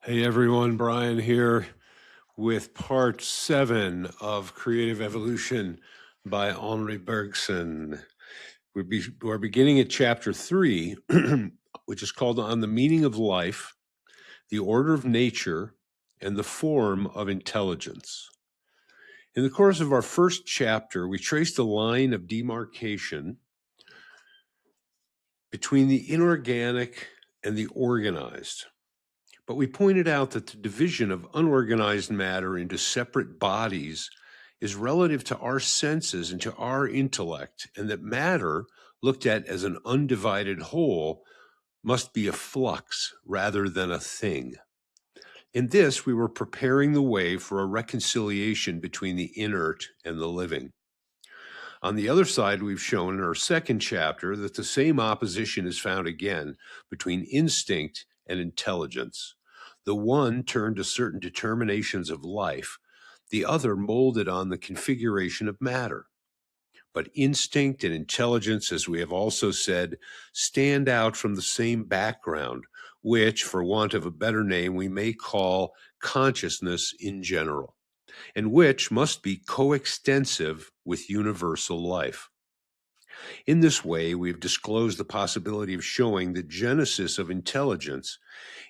Hey everyone, Brian here with part 7 of Creative Evolution by Henri Bergson. We're beginning at chapter 3, which is called On the Meaning of Life, the Order of Nature, and the Form of Intelligence. In the course of our first chapter, we traced a line of demarcation between the inorganic and the organized. But we pointed out that the division of unorganized matter into separate bodies is relative to our senses and to our intellect, and that matter, looked at as an undivided whole, must be a flux rather than a thing. In this, we were preparing the way for a reconciliation between the inert and the living. On the other side, we've shown in our second chapter that the same opposition is found again between instinct and intelligence. The one turned to certain determinations of life, the other molded on the configuration of matter. But instinct and intelligence, as we have also said, stand out from the same background, which, for want of a better name, we may call consciousness in general, and which must be coextensive with universal life. In this way, we have disclosed the possibility of showing the genesis of intelligence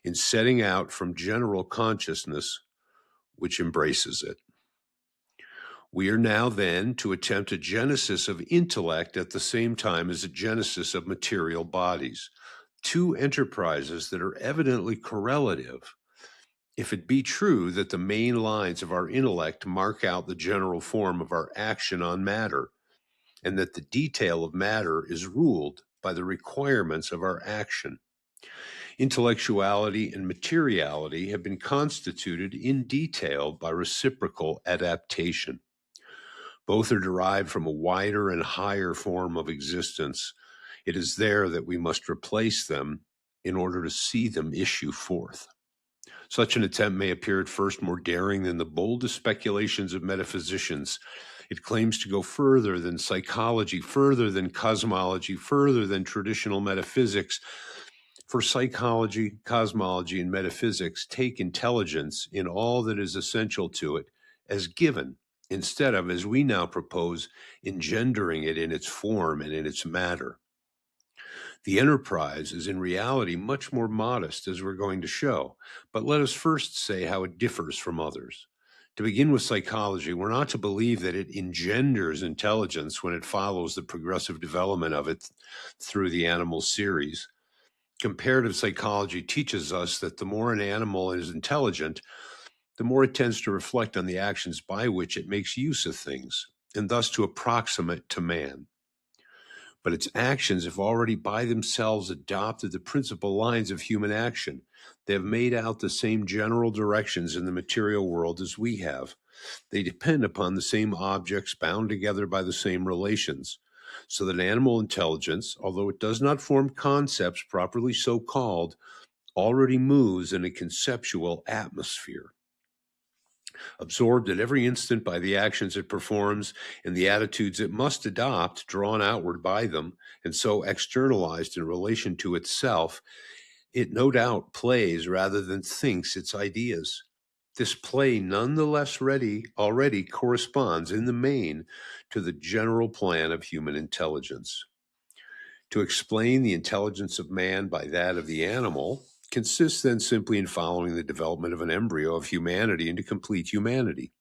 in setting out from general consciousness, which embraces it. We are now then to attempt a genesis of intellect at the same time as a genesis of material bodies, two enterprises that are evidently correlative. If it be true that the main lines of our intellect mark out the general form of our action on matter, and that the detail of matter is ruled by the requirements of our action. Intellectuality and materiality have been constituted in detail by reciprocal adaptation. Both are derived from a wider and higher form of existence. It is there that we must replace them in order to see them issue forth. Such an attempt may appear at first more daring than the boldest speculations of metaphysicians. It claims to go further than psychology, further than cosmology, further than traditional metaphysics. For psychology, cosmology, and metaphysics take intelligence in all that is essential to it as given, instead of, as we now propose, engendering it in its form and in its matter. The enterprise is in reality much more modest, as we're going to show, but let us first say how it differs from others. To begin with psychology, we're not to believe that it engenders intelligence when it follows the progressive development of it through the animal series. Comparative psychology teaches us that the more an animal is intelligent, the more it tends to reflect on the actions by which it makes use of things, and thus to approximate to man. But its actions have already by themselves adopted the principal lines of human action. They have made out the same general directions in the material world as we have. They depend upon the same objects bound together by the same relations. So that animal intelligence, although it does not form concepts properly so called, already moves in a conceptual atmosphere. Absorbed at every instant by the actions it performs and the attitudes it must adopt, drawn outward by them, and so externalized in relation to itself, it no doubt plays rather than thinks its ideas. This play nonetheless already corresponds in the main to the general plan of human intelligence. To explain the intelligence of man by that of the animal consists then simply in following the development of an embryo of humanity into complete humanity.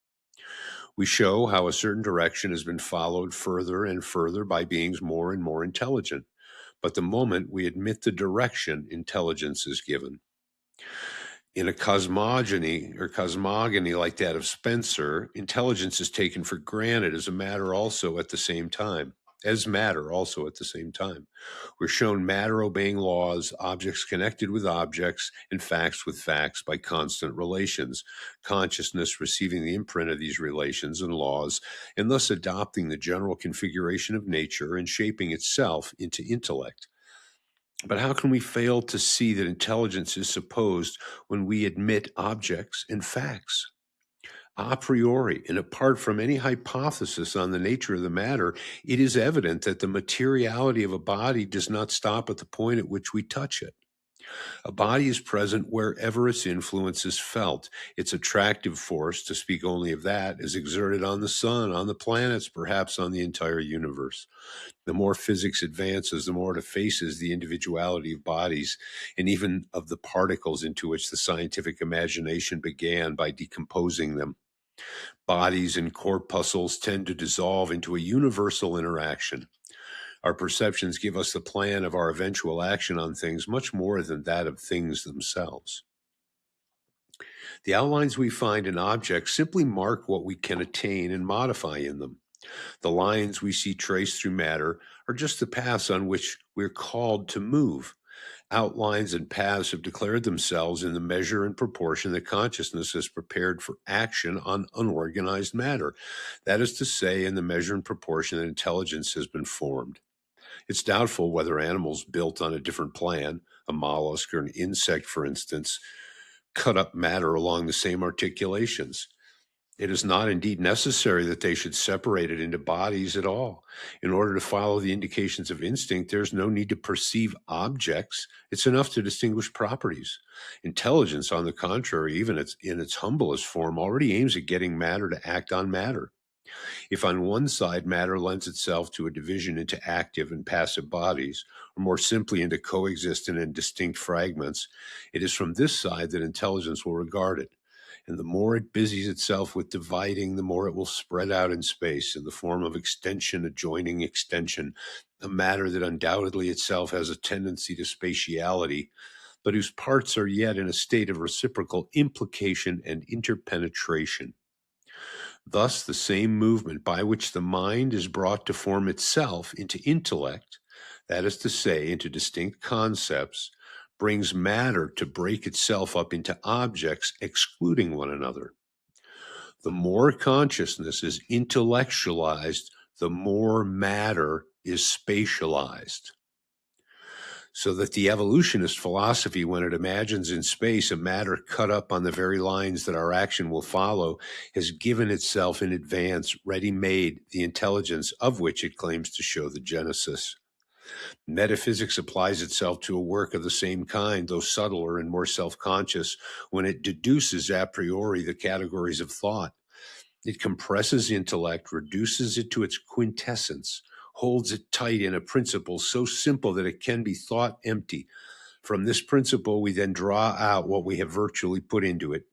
We show how a certain direction has been followed further and further by beings more and more intelligent. But the moment we admit the direction, intelligence is given. In a cosmogony like that of Spencer, intelligence is taken for granted as matter also at the same time. We're shown matter obeying laws, objects connected with objects, and facts with facts by constant relations, consciousness receiving the imprint of these relations and laws, and thus adopting the general configuration of nature and shaping itself into intellect. But how can we fail to see that intelligence is supposed when we admit objects and facts? A priori, and apart from any hypothesis on the nature of the matter, it is evident that the materiality of a body does not stop at the point at which we touch it. A body is present wherever its influence is felt. Its attractive force, to speak only of that, is exerted on the sun, on the planets, perhaps on the entire universe. The more physics advances, the more it effaces the individuality of bodies and even of the particles into which the scientific imagination began by decomposing them. Bodies and corpuscles tend to dissolve into a universal interaction. Our perceptions give us the plan of our eventual action on things much more than that of things themselves. The outlines we find in objects simply mark what we can attain and modify in them. The lines we see traced through matter are just the paths on which we're called to move. Outlines and paths have declared themselves in the measure and proportion that consciousness is prepared for action on unorganized matter. That is to say, in the measure and proportion that intelligence has been formed. It's doubtful whether animals built on a different plan, a mollusk or an insect, for instance, cut up matter along the same articulations. It is not indeed necessary that they should separate it into bodies at all. In order to follow the indications of instinct, there's no need to perceive objects. It's enough to distinguish properties. Intelligence, on the contrary, even in its humblest form, already aims at getting matter to act on matter. If on one side matter lends itself to a division into active and passive bodies, or more simply into coexistent and distinct fragments, it is from this side that intelligence will regard it. And the more it busies itself with dividing, the more it will spread out in space in the form of extension adjoining extension, a matter that undoubtedly itself has a tendency to spatiality, but whose parts are yet in a state of reciprocal implication and interpenetration. Thus, the same movement by which the mind is brought to form itself into intellect, that is to say, into distinct concepts, brings matter to break itself up into objects excluding one another. The more consciousness is intellectualized, the more matter is spatialized. So that the evolutionist philosophy, when it imagines in space a matter cut up on the very lines that our action will follow, has given itself in advance, ready-made, the intelligence of which it claims to show the genesis. Metaphysics applies itself to a work of the same kind, though subtler and more self-conscious, when it deduces a priori the categories of thought. It compresses intellect, reduces it to its quintessence, holds it tight in a principle so simple that it can be thought empty. From this principle, we then draw out what we have virtually put into it.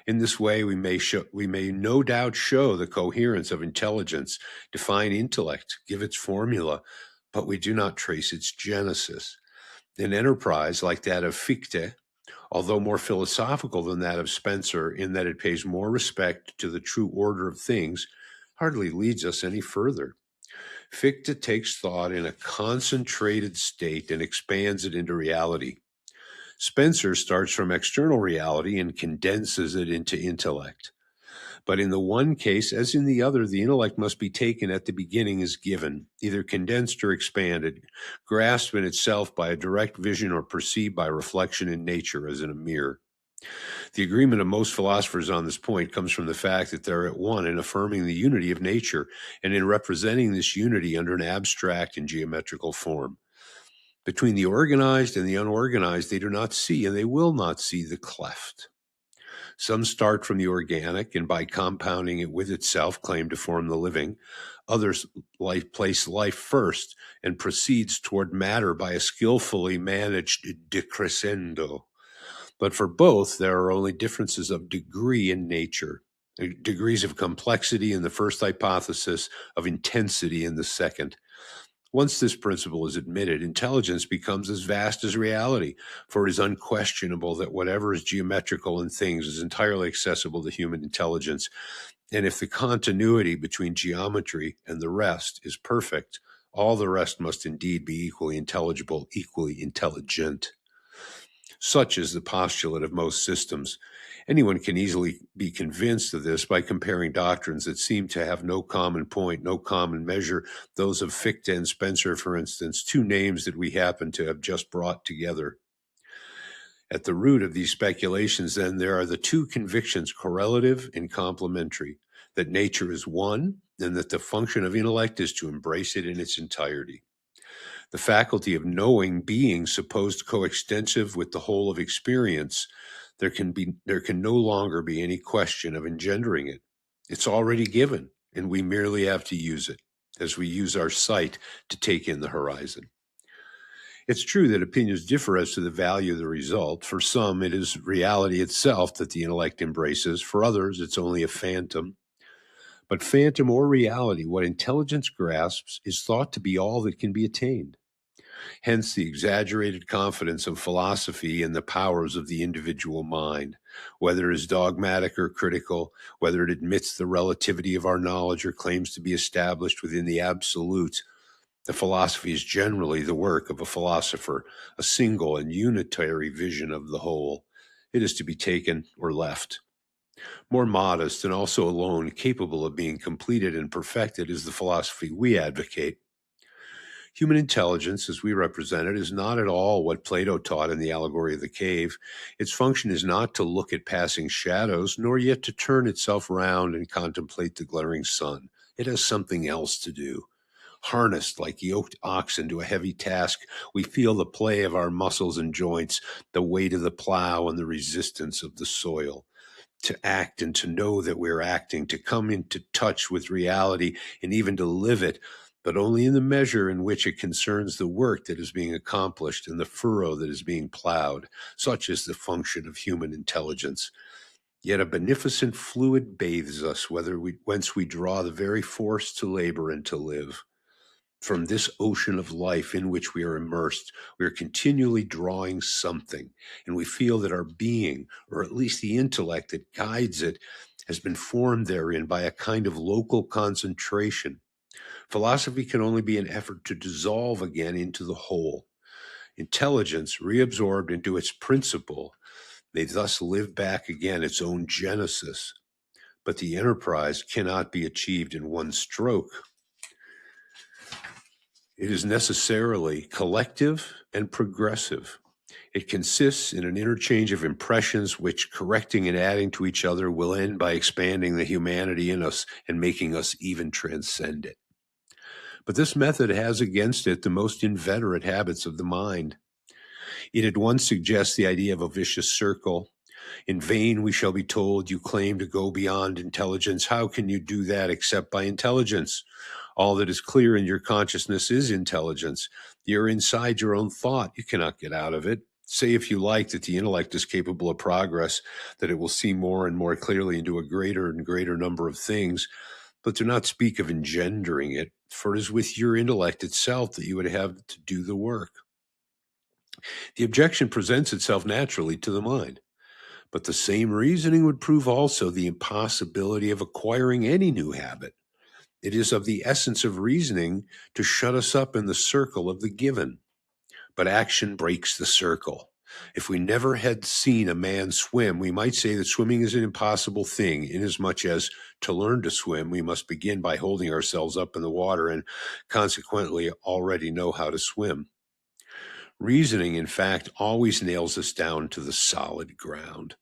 In this way, we may no doubt show the coherence of intelligence, define intellect, give its formula, but we do not trace its genesis. An enterprise like that of Fichte, although more philosophical than that of Spencer in that it pays more respect to the true order of things, hardly leads us any further. Fichte takes thought in a concentrated state and expands it into reality. Spencer starts from external reality and condenses it into intellect. But in the one case, as in the other, the intellect must be taken at the beginning as given, either condensed or expanded, grasped in itself by a direct vision or perceived by reflection in nature as in a mirror. The agreement of most philosophers on this point comes from the fact that they're at one in affirming the unity of nature and in representing this unity under an abstract and geometrical form. Between the organized and the unorganized, they do not see and they will not see the cleft. Some start from the organic and by compounding it with itself claim to form the living. Others place life first and proceeds toward matter by a skillfully managed decrescendo. But for both, there are only differences of degree in nature, degrees of complexity in the first hypothesis, of intensity in the second. Once this principle is admitted, intelligence becomes as vast as reality, for it is unquestionable that whatever is geometrical in things is entirely accessible to human intelligence. And if the continuity between geometry and the rest is perfect, all the rest must indeed be equally intelligible, equally intelligent. Such is the postulate of most systems. Anyone can easily be convinced of this by comparing doctrines that seem to have no common point, no common measure, those of Fichte and Spencer, for instance, two names that we happen to have just brought together. At the root of these speculations, then, there are the two convictions, correlative and complementary, that nature is one and that the function of intellect is to embrace it in its entirety. The faculty of knowing being supposed coextensive with the whole of experience, there can no longer be any question of engendering it. It's already given, and we merely have to use it as we use our sight to take in the horizon. It's true that opinions differ as to the value of the result. For some, it is reality itself that the intellect embraces. For others, it's only a phantom. But phantom or reality, what intelligence grasps is thought to be all that can be attained. Hence the exaggerated confidence of philosophy in the powers of the individual mind, whether it is dogmatic or critical, whether it admits the relativity of our knowledge or claims to be established within the absolute. The philosophy is generally the work of a philosopher, a single and unitary vision of the whole. It is to be taken or left. More modest and also alone capable of being completed and perfected is the philosophy we advocate. Human intelligence, as we represent it, is not at all what Plato taught in the allegory of the cave. Its function is not to look at passing shadows, nor yet to turn itself round and contemplate the glaring sun. It has something else to do. Harnessed like yoked oxen to a heavy task, we feel the play of our muscles and joints, the weight of the plow and the resistance of the soil. To act and to know that we're acting, to come into touch with reality and even to live it, but only in the measure in which it concerns the work that is being accomplished and the furrow that is being plowed. Such is the function of human intelligence. Yet a beneficent fluid bathes us, whence we draw the very force to labor and to live. From this ocean of life in which we are immersed, we are continually drawing something, and we feel that our being, or at least the intellect that guides it, has been formed therein by a kind of local concentration. Philosophy can only be an effort to dissolve again into the whole. Intelligence, reabsorbed into its principle, may thus live back again its own genesis. But the enterprise cannot be achieved in one stroke. It is necessarily collective and progressive. It consists in an interchange of impressions which, correcting and adding to each other, will end by expanding the humanity in us and making us even transcend it. But this method has against it the most inveterate habits of the mind. It at once suggests the idea of a vicious circle. In vain we shall be told, you claim to go beyond intelligence. How can you do that except by intelligence? All that is clear in your consciousness is intelligence. You're inside your own thought. You cannot get out of it. Say if you like that the intellect is capable of progress, that it will see more and more clearly into a greater and greater number of things, but do not speak of engendering it, for it is with your intellect itself that you would have to do the work. The objection presents itself naturally to the mind, but the same reasoning would prove also the impossibility of acquiring any new habit. It is of the essence of reasoning to shut us up in the circle of the given. But action breaks the circle. If we never had seen a man swim, we might say that swimming is an impossible thing, inasmuch as to learn to swim, we must begin by holding ourselves up in the water and consequently already know how to swim. Reasoning, in fact, always nails us down to the solid ground.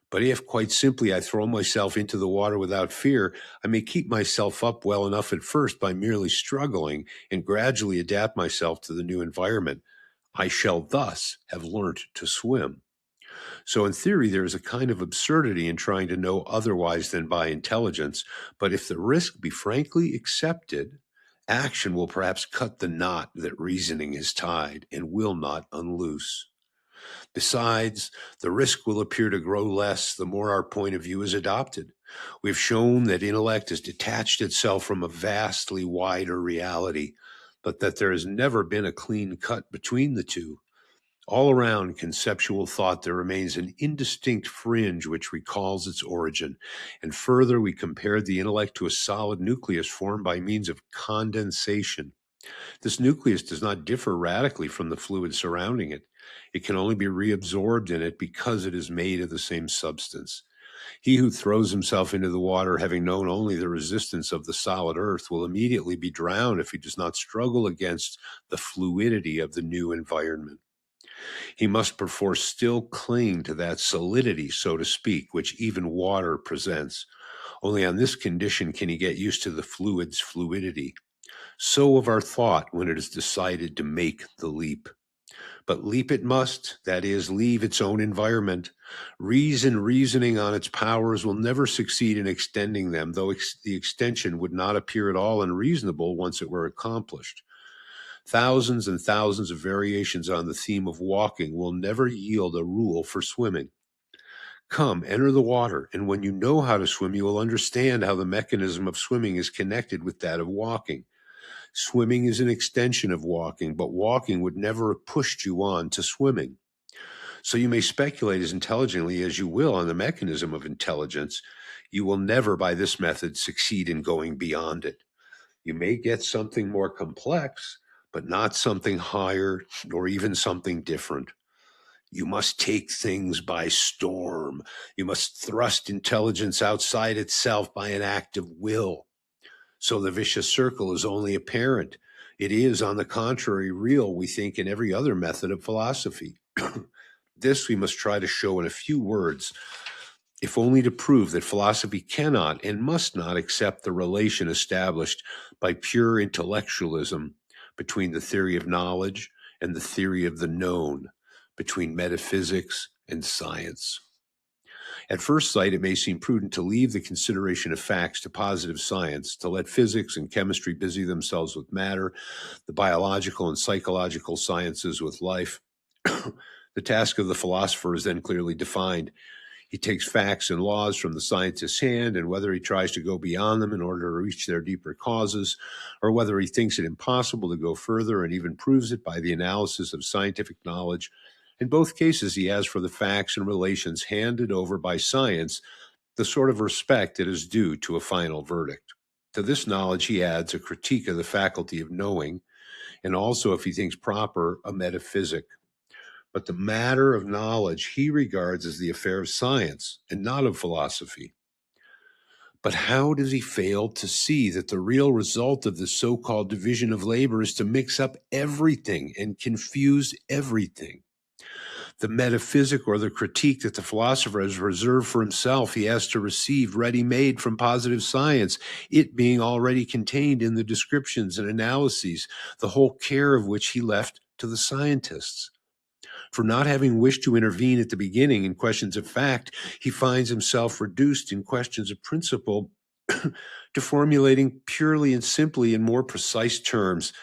But if, quite simply, I throw myself into the water without fear, I may keep myself up well enough at first by merely struggling and gradually adapt myself to the new environment. I shall thus have learnt to swim. So in theory, there is a kind of absurdity in trying to know otherwise than by intelligence. But if the risk be frankly accepted, action will perhaps cut the knot that reasoning has tied and will not unloose. Besides, the risk will appear to grow less the more our point of view is adopted. We've shown that intellect has detached itself from a vastly wider reality, but that there has never been a clean cut between the two. All around conceptual thought, there remains an indistinct fringe which recalls its origin. And further, we compared the intellect to a solid nucleus formed by means of condensation. This nucleus does not differ radically from the fluid surrounding it. It can only be reabsorbed in it because it is made of the same substance. He who throws himself into the water, having known only the resistance of the solid earth, will immediately be drowned if he does not struggle against the fluidity of the new environment. He must perforce still cling to that solidity, so to speak, which even water presents. Only on this condition can he get used to the fluid's fluidity. So of our thought when it is decided to make the leap. But leap it must, that is, leave its own environment. Reason, reasoning on its powers, will never succeed in extending them, though the extension would not appear at all unreasonable once it were accomplished. Thousands and thousands of variations on the theme of walking will never yield a rule for swimming. Come, enter the water, and when you know how to swim, you will understand how the mechanism of swimming is connected with that of walking. Swimming is an extension of walking, but walking would never have pushed you on to swimming. So you may speculate as intelligently as you will on the mechanism of intelligence. You will never, by this method, succeed in going beyond it. You may get something more complex, but not something higher or even something different. You must take things by storm. You must thrust intelligence outside itself by an act of will. So the vicious circle is only apparent. It is, on the contrary, real, we think, in every other method of philosophy. This we must try to show in a few words, if only to prove that philosophy cannot and must not accept the relation established by pure intellectualism between the theory of knowledge and the theory of the known, between metaphysics and science. At first sight, it may seem prudent to leave the consideration of facts to positive science, to let physics and chemistry busy themselves with matter, the biological and psychological sciences with life. The task of the philosopher is then clearly defined. He takes facts and laws from the scientist's hand, and whether he tries to go beyond them in order to reach their deeper causes, or whether he thinks it impossible to go further and even proves it by the analysis of scientific knowledge, in both cases he has for the facts and relations handed over by science the sort of respect that is due to a final verdict. To this knowledge he adds a critique of the faculty of knowing, and also, if he thinks proper, a metaphysic. But the matter of knowledge he regards as the affair of science and not of philosophy. But how does he fail to see that the real result of this so-called division of labor is to mix up everything and confuse everything? The metaphysic or the critique that the philosopher has reserved for himself, he has to receive ready-made from positive science, it being already contained in the descriptions and analyses, the whole care of which he left to the scientists. For not having wished to intervene at the beginning in questions of fact, he finds himself reduced in questions of principle to formulating purely and simply in more precise terms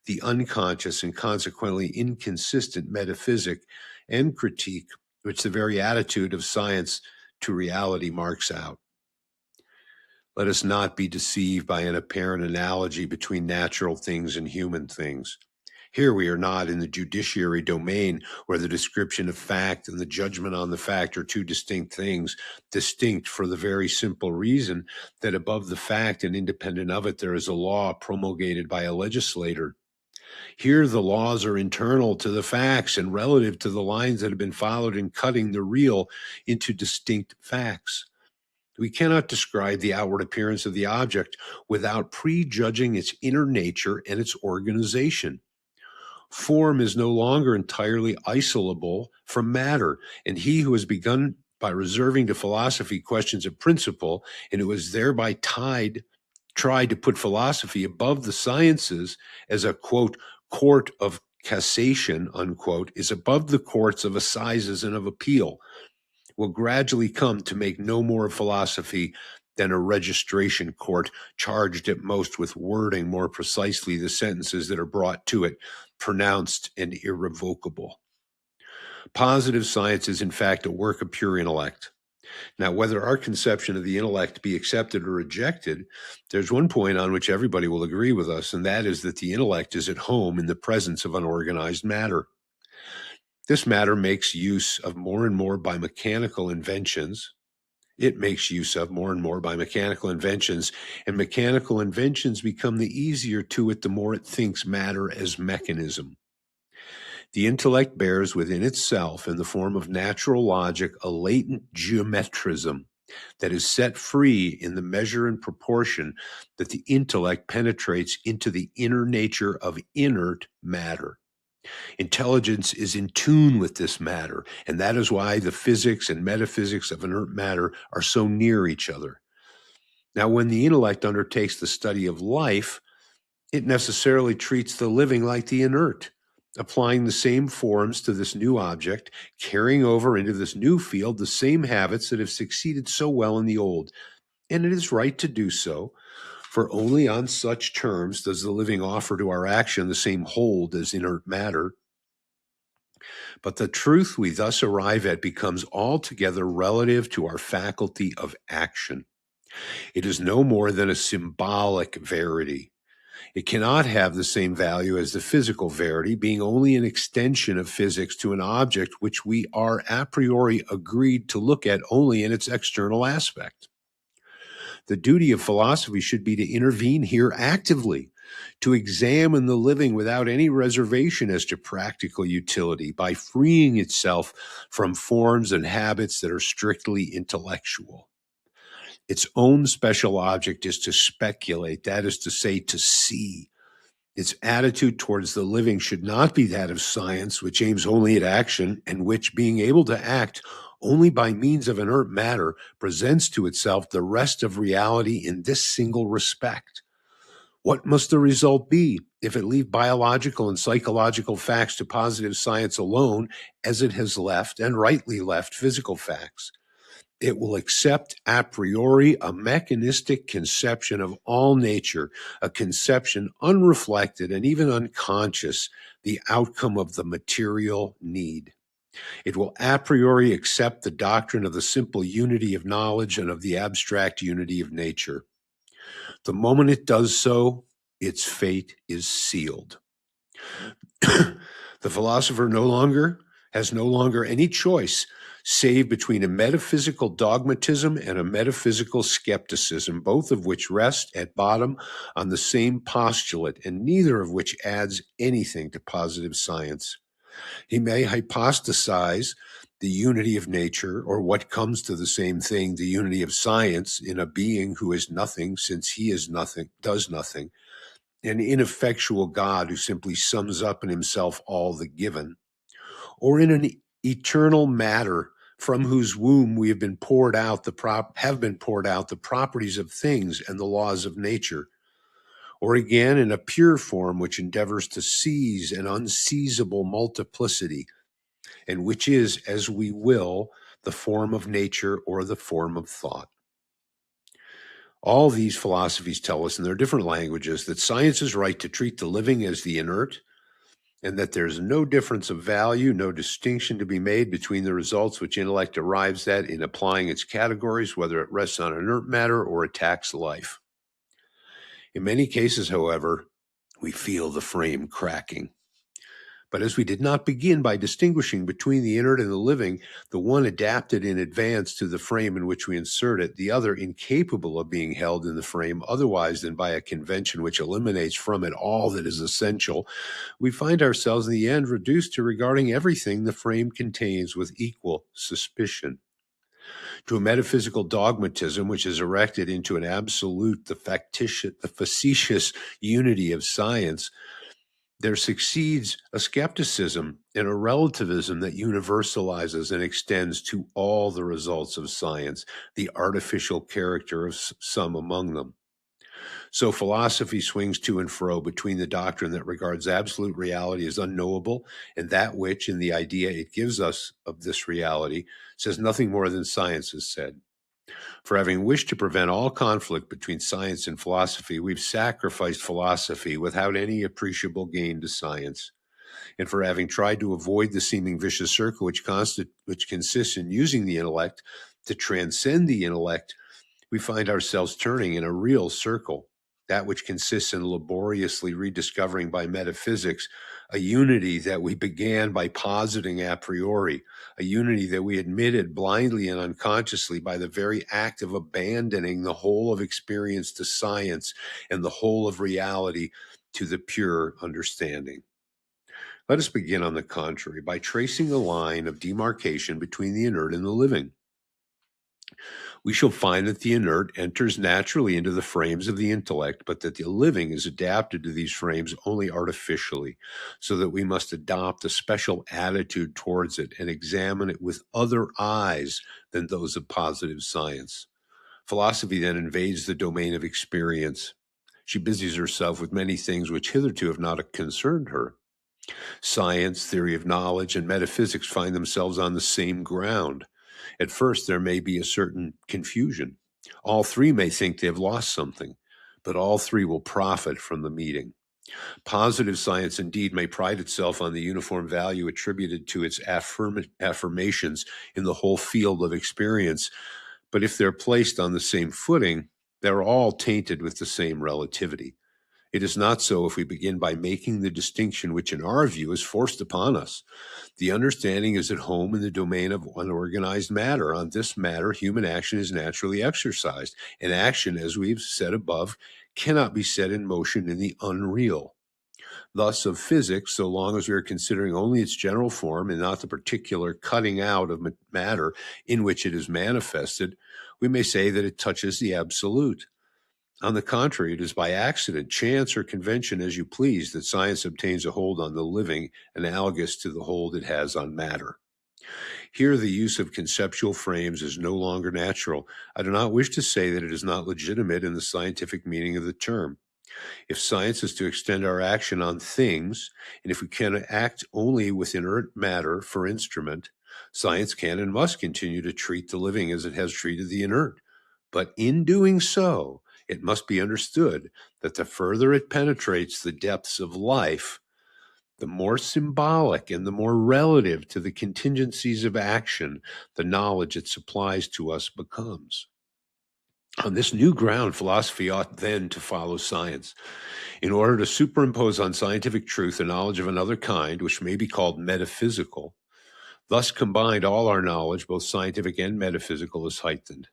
the unconscious and consequently inconsistent metaphysic and critique which the very attitude of science to reality marks out. Let us not be deceived by an apparent analogy between natural things and human things. Here we are not in the judiciary domain where the description of fact and the judgment on the fact are two distinct things, distinct for the very simple reason that above the fact and independent of it there is a law promulgated by a legislator. Here the laws are internal to the facts and relative to the lines that have been followed in cutting the real into distinct facts. We cannot describe the outward appearance of the object without prejudging its inner nature and its organization. Form is no longer entirely isolable from matter, and he who has begun by reserving to philosophy questions of principle, and who has thereby tried to put philosophy above the sciences as a, quote, court of cassation, unquote, is above the courts of assizes and of appeal, will gradually come to make no more of philosophy than a registration court, charged at most with wording more precisely the sentences that are brought to it, pronounced and irrevocable. Positive science is, in fact, a work of pure intellect. Now, whether our conception of the intellect be accepted or rejected, there's one point on which everybody will agree with us, and that is that the intellect is at home in the presence of unorganized matter. This matter makes use of more and more by mechanical inventions. It makes use of more and more by mechanical inventions, and mechanical inventions become the easier to it the more it thinks matter as mechanism. The intellect bears within itself, in the form of natural logic, a latent geometrism that is set free in the measure and proportion that the intellect penetrates into the inner nature of inert matter. Intelligence is in tune with this matter, and that is why the physics and metaphysics of inert matter are so near each other. Now, when the intellect undertakes the study of life, It necessarily treats the living like the inert, applying the same forms to this new object, carrying over into this new field the same habits that have succeeded so well in the old. And it is right to do so, for only on such terms does the living offer to our action the same hold as inert matter. But the truth we thus arrive at becomes altogether relative to our faculty of action. It is no more than a symbolic verity. It cannot have the same value as the physical verity, being only an extension of physics to an object which we are a priori agreed to look at only in its external aspect. The duty of philosophy should be to intervene here actively, to examine the living without any reservation as to practical utility by freeing itself from forms and habits that are strictly intellectual. Its own special object is to speculate, that is to say, to see. Its attitude towards the living should not be that of science, which aims only at action, and which, being able to act only by means of inert matter, presents to itself the rest of reality in this single respect. What must the result be if it leave biological and psychological facts to positive science alone, as it has left, and rightly left, physical facts? It will accept a priori a mechanistic conception of all nature, a conception unreflected and even unconscious, the outcome of the material need. It will a priori accept the doctrine of the simple unity of knowledge and of the abstract unity of nature. The moment it does so, its fate is sealed. The philosopher has no longer any choice save between a metaphysical dogmatism and a metaphysical skepticism, both of which rest at bottom on the same postulate and neither of which adds anything to positive science. He may hypostasize the unity of nature, or what comes to the same thing, the unity of science, in a being who is nothing, since he is nothing, does nothing, an ineffectual God who simply sums up in himself all the given, or in an eternal matter from whose womb we have been poured out the properties of things and the laws of nature, or again in a pure form which endeavors to seize an unseizable multiplicity, and which is, as we will, the form of nature or the form of thought. All these philosophies tell us in their different languages that science is right to treat the living as the inert, and that there's no difference of value, no distinction to be made between the results which intellect arrives at in applying its categories, whether it rests on inert matter or attacks life. In many cases, however, we feel the frame cracking. But as we did not begin by distinguishing between the inert and the living, the one adapted in advance to the frame in which we insert it, the other incapable of being held in the frame otherwise than by a convention which eliminates from it all that is essential, we find ourselves in the end reduced to regarding everything the frame contains with equal suspicion. To a metaphysical dogmatism which is erected into an absolute, the facetious unity of science, there succeeds a skepticism and a relativism that universalizes and extends to all the results of science, the artificial character of some among them. So philosophy swings to and fro between the doctrine that regards absolute reality as unknowable and that which, in the idea it gives us of this reality, says nothing more than science has said. For having wished to prevent all conflict between science and philosophy, we've sacrificed philosophy without any appreciable gain to science. And for having tried to avoid the seeming vicious circle which consists in using the intellect to transcend the intellect, we find ourselves turning in a real circle, that which consists in laboriously rediscovering by metaphysics a unity that we began by positing a priori, a unity that we admitted blindly and unconsciously by the very act of abandoning the whole of experience to science and the whole of reality to the pure understanding. Let us begin, on the contrary, by tracing the line of demarcation between the inert and the living. We shall find that the inert enters naturally into the frames of the intellect, but that the living is adapted to these frames only artificially, so that we must adopt a special attitude towards it and examine it with other eyes than those of positive science. Philosophy then invades the domain of experience. She busies herself with many things which hitherto have not concerned her. Science, theory of knowledge, and metaphysics find themselves on the same ground. At first, there may be a certain confusion. All three may think they have lost something, but all three will profit from the meeting. Positive science indeed may pride itself on the uniform value attributed to its affirmations in the whole field of experience, but if they're placed on the same footing, they're all tainted with the same relativity. It is not so if we begin by making the distinction which in our view is forced upon us. The understanding is at home in the domain of unorganized matter. On this matter, human action is naturally exercised, and action, as we've said above, cannot be set in motion in the unreal. Thus, of physics, so long as we are considering only its general form and not the particular cutting out of matter in which it is manifested, we may say that it touches the absolute. On the contrary, it is by accident, chance, or convention as you please that science obtains a hold on the living analogous to the hold it has on matter. Here, the use of conceptual frames is no longer natural. I do not wish to say that it is not legitimate in the scientific meaning of the term. If science is to extend our action on things, and if we can act only with inert matter for instrument, science can and must continue to treat the living as it has treated the inert. But in doing so, it must be understood that the further it penetrates the depths of life, the more symbolic and the more relative to the contingencies of action the knowledge it supplies to us becomes. On this new ground, philosophy ought then to follow science. In order to superimpose on scientific truth a knowledge of another kind, which may be called metaphysical, thus combined all our knowledge, both scientific and metaphysical, is heightened.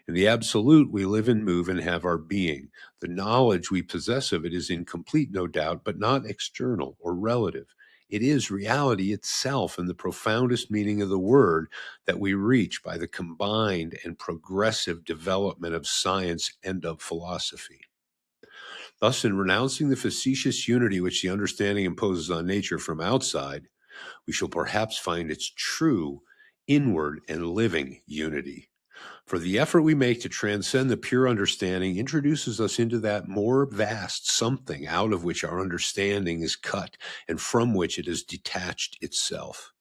In the absolute, we live and move and have our being. The knowledge we possess of it is incomplete, no doubt, but not external or relative. It is reality itself in the profoundest meaning of the word that we reach by the combined and progressive development of science and of philosophy. Thus, in renouncing the facetious unity which the understanding imposes on nature from outside, we shall perhaps find its true, inward, and living unity. For the effort we make to transcend the pure understanding introduces us into that more vast something out of which our understanding is cut and from which it has detached itself.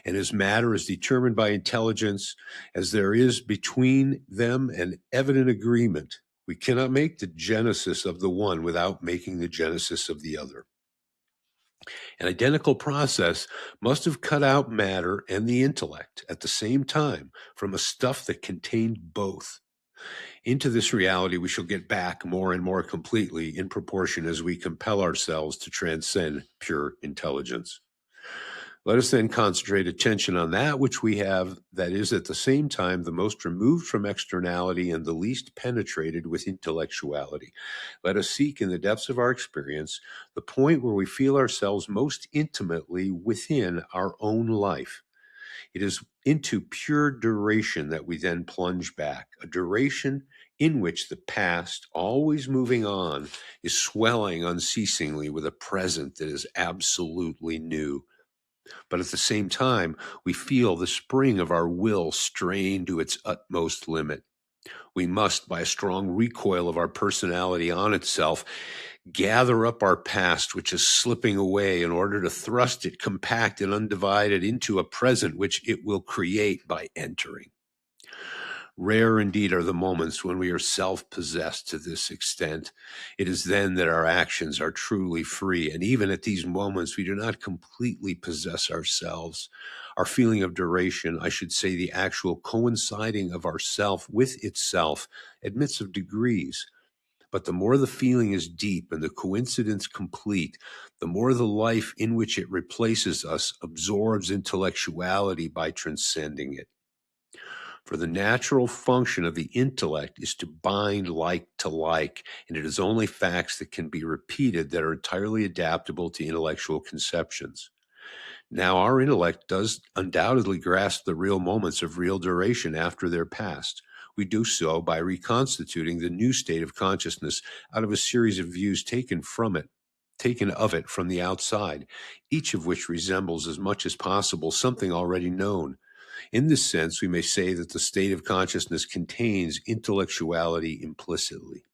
And as matter is determined by intelligence, as there is between them an evident agreement, we cannot make the genesis of the one without making the genesis of the other. An identical process must have cut out matter and the intellect at the same time from a stuff that contained both. Into this reality we shall get back more and more completely in proportion as we compel ourselves to transcend pure intelligence. Let us then concentrate attention on that which we have that is at the same time the most removed from externality and the least penetrated with intellectuality. Let us seek in the depths of our experience the point where we feel ourselves most intimately within our own life. It is into pure duration that we then plunge back, a duration in which the past, always moving on, is swelling unceasingly with a present that is absolutely new. But at the same time, we feel the spring of our will strained to its utmost limit. We must, by a strong recoil of our personality on itself, gather up our past, which is slipping away, in order to thrust it compact and undivided into a present which it will create by entering. Rare indeed are the moments when we are self-possessed to this extent. It is then that our actions are truly free. And even at these moments, we do not completely possess ourselves. Our feeling of duration, I should say the actual coinciding of ourself with itself, admits of degrees. But the more the feeling is deep and the coincidence complete, the more the life in which it replaces us absorbs intellectuality by transcending it. For the natural function of the intellect is to bind like to like, and it is only facts that can be repeated that are entirely adaptable to intellectual conceptions. Now, our intellect does undoubtedly grasp the real moments of real duration after their past. We do so by reconstituting the new state of consciousness out of a series of views taken of it from the outside, each of which resembles as much as possible something already known. In this sense, we may say that the state of consciousness contains intellectuality implicitly.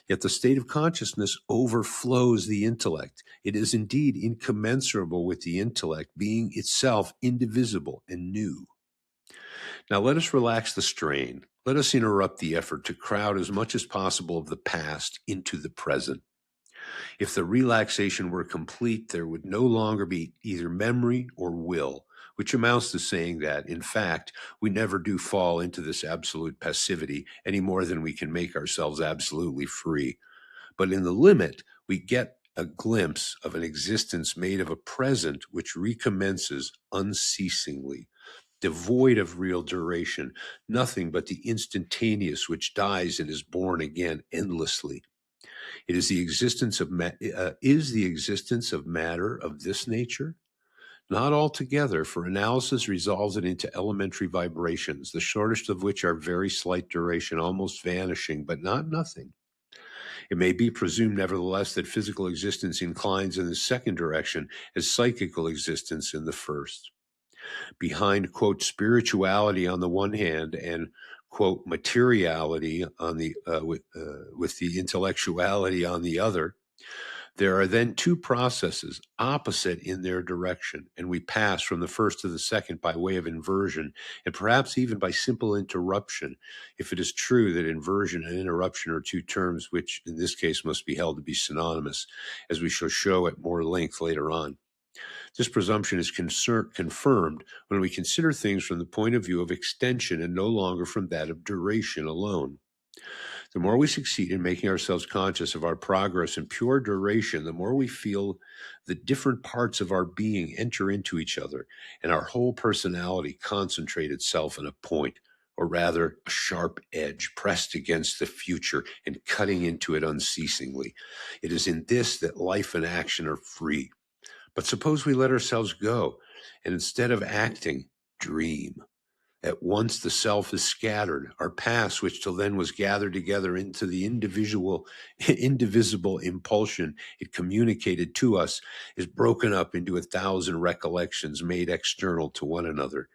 Yet the state of consciousness overflows the intellect. It is indeed incommensurable with the intellect, being itself indivisible and new. Now let us relax the strain. Let us interrupt the effort to crowd as much as possible of the past into the present. If the relaxation were complete, there would no longer be either memory or will, which amounts to saying that, in fact, we never do fall into this absolute passivity any more than we can make ourselves absolutely free. But in the limit, we get a glimpse of an existence made of a present which recommences unceasingly, devoid of real duration, nothing but the instantaneous which dies and is born again endlessly. It is the existence of is the existence of matter of this nature? Not altogether, for analysis resolves it into elementary vibrations, the shortest of which are very slight duration, almost vanishing, but not nothing. It may be presumed, nevertheless, that physical existence inclines in the second direction as psychical existence in the first. Behind, quote, spirituality on the one hand and, quote, materiality on the with the intellectuality on the other, there are then two processes opposite in their direction, and we pass from the first to the second by way of inversion, and perhaps even by simple interruption, if it is true that inversion and interruption are two terms which, in this case, must be held to be synonymous, as we shall show at more length later on. This presumption is confirmed when we consider things from the point of view of extension and no longer from that of duration alone. The more we succeed in making ourselves conscious of our progress in pure duration, the more we feel the different parts of our being enter into each other, and our whole personality concentrate itself in a point, or rather a sharp edge pressed against the future and cutting into it unceasingly. It is in this that life and action are free. But suppose we let ourselves go, and instead of acting, dream. At once the self is scattered. Our past, which till then was gathered together into the indivisible impulsion it communicated to us, is broken up into 1,000 recollections made external to one another.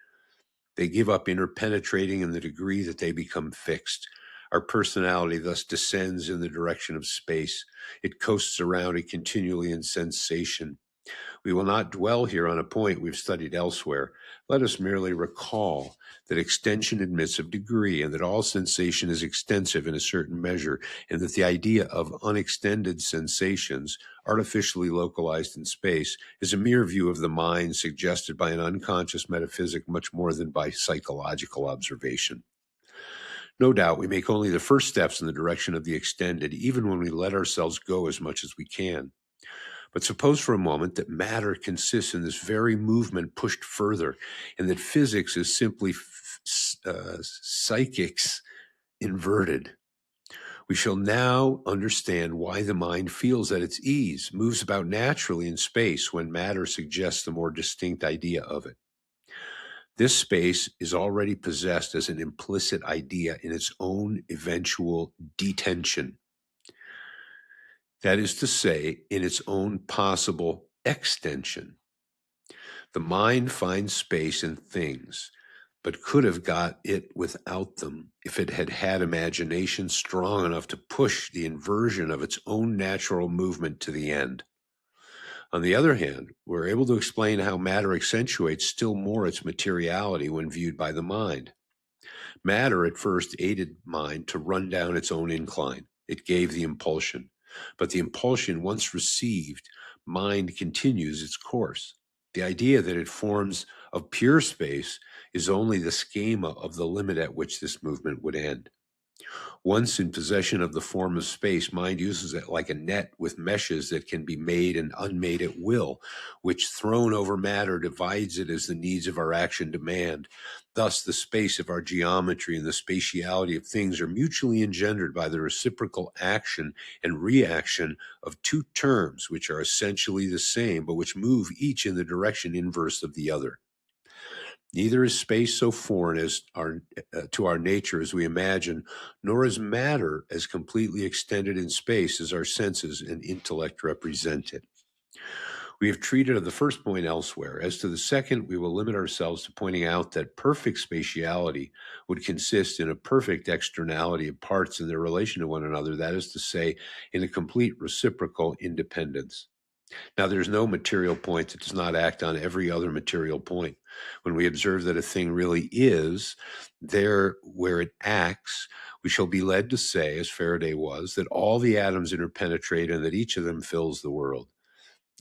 They give up interpenetrating in the degree that they become fixed. Our personality thus descends in the direction of space. It coasts around it continually in sensation. We will not dwell here on a point we've studied elsewhere. Let us merely recall that extension admits of degree, and that all sensation is extensive in a certain measure, and that the idea of unextended sensations, artificially localized in space, is a mere view of the mind suggested by an unconscious metaphysic much more than by psychological observation. No doubt we make only the first steps in the direction of the extended, even when we let ourselves go as much as we can. But suppose for a moment that matter consists in this very movement pushed further, and that physics is simply psychics inverted. We shall now understand why the mind feels at its ease, moves about naturally in space when matter suggests a more distinct idea of it. This space is already possessed as an implicit idea in its own eventual detention. That is to say, in its own possible extension. The mind finds space in things, but could have got it without them if it had had imagination strong enough to push the inversion of its own natural movement to the end. On the other hand, we're able to explain how matter accentuates still more its materiality when viewed by the mind. Matter at first aided mind to run down its own incline. It gave the impulsion. But the impulsion once received, mind continues its course. The idea that it forms of pure space is only the schema of the limit at which this movement would end. Once in possession of the form of space, mind uses it like a net with meshes that can be made and unmade at will, which thrown over matter divides it as the needs of our action demand. Thus, the space of our geometry and the spatiality of things are mutually engendered by the reciprocal action and reaction of two terms which are essentially the same, but which move each in the direction inverse of the other. Neither is space so foreign to our nature as we imagine, nor is matter as completely extended in space as our senses and intellect represent it. We have treated of the first point elsewhere. As to the second, we will limit ourselves to pointing out that perfect spatiality would consist in a perfect externality of parts in their relation to one another, that is to say, in a complete reciprocal independence. Now, there's no material point that does not act on every other material point. When we observe that a thing really is there where it acts, we shall be led to say, as Faraday was, that all the atoms interpenetrate and that each of them fills the world.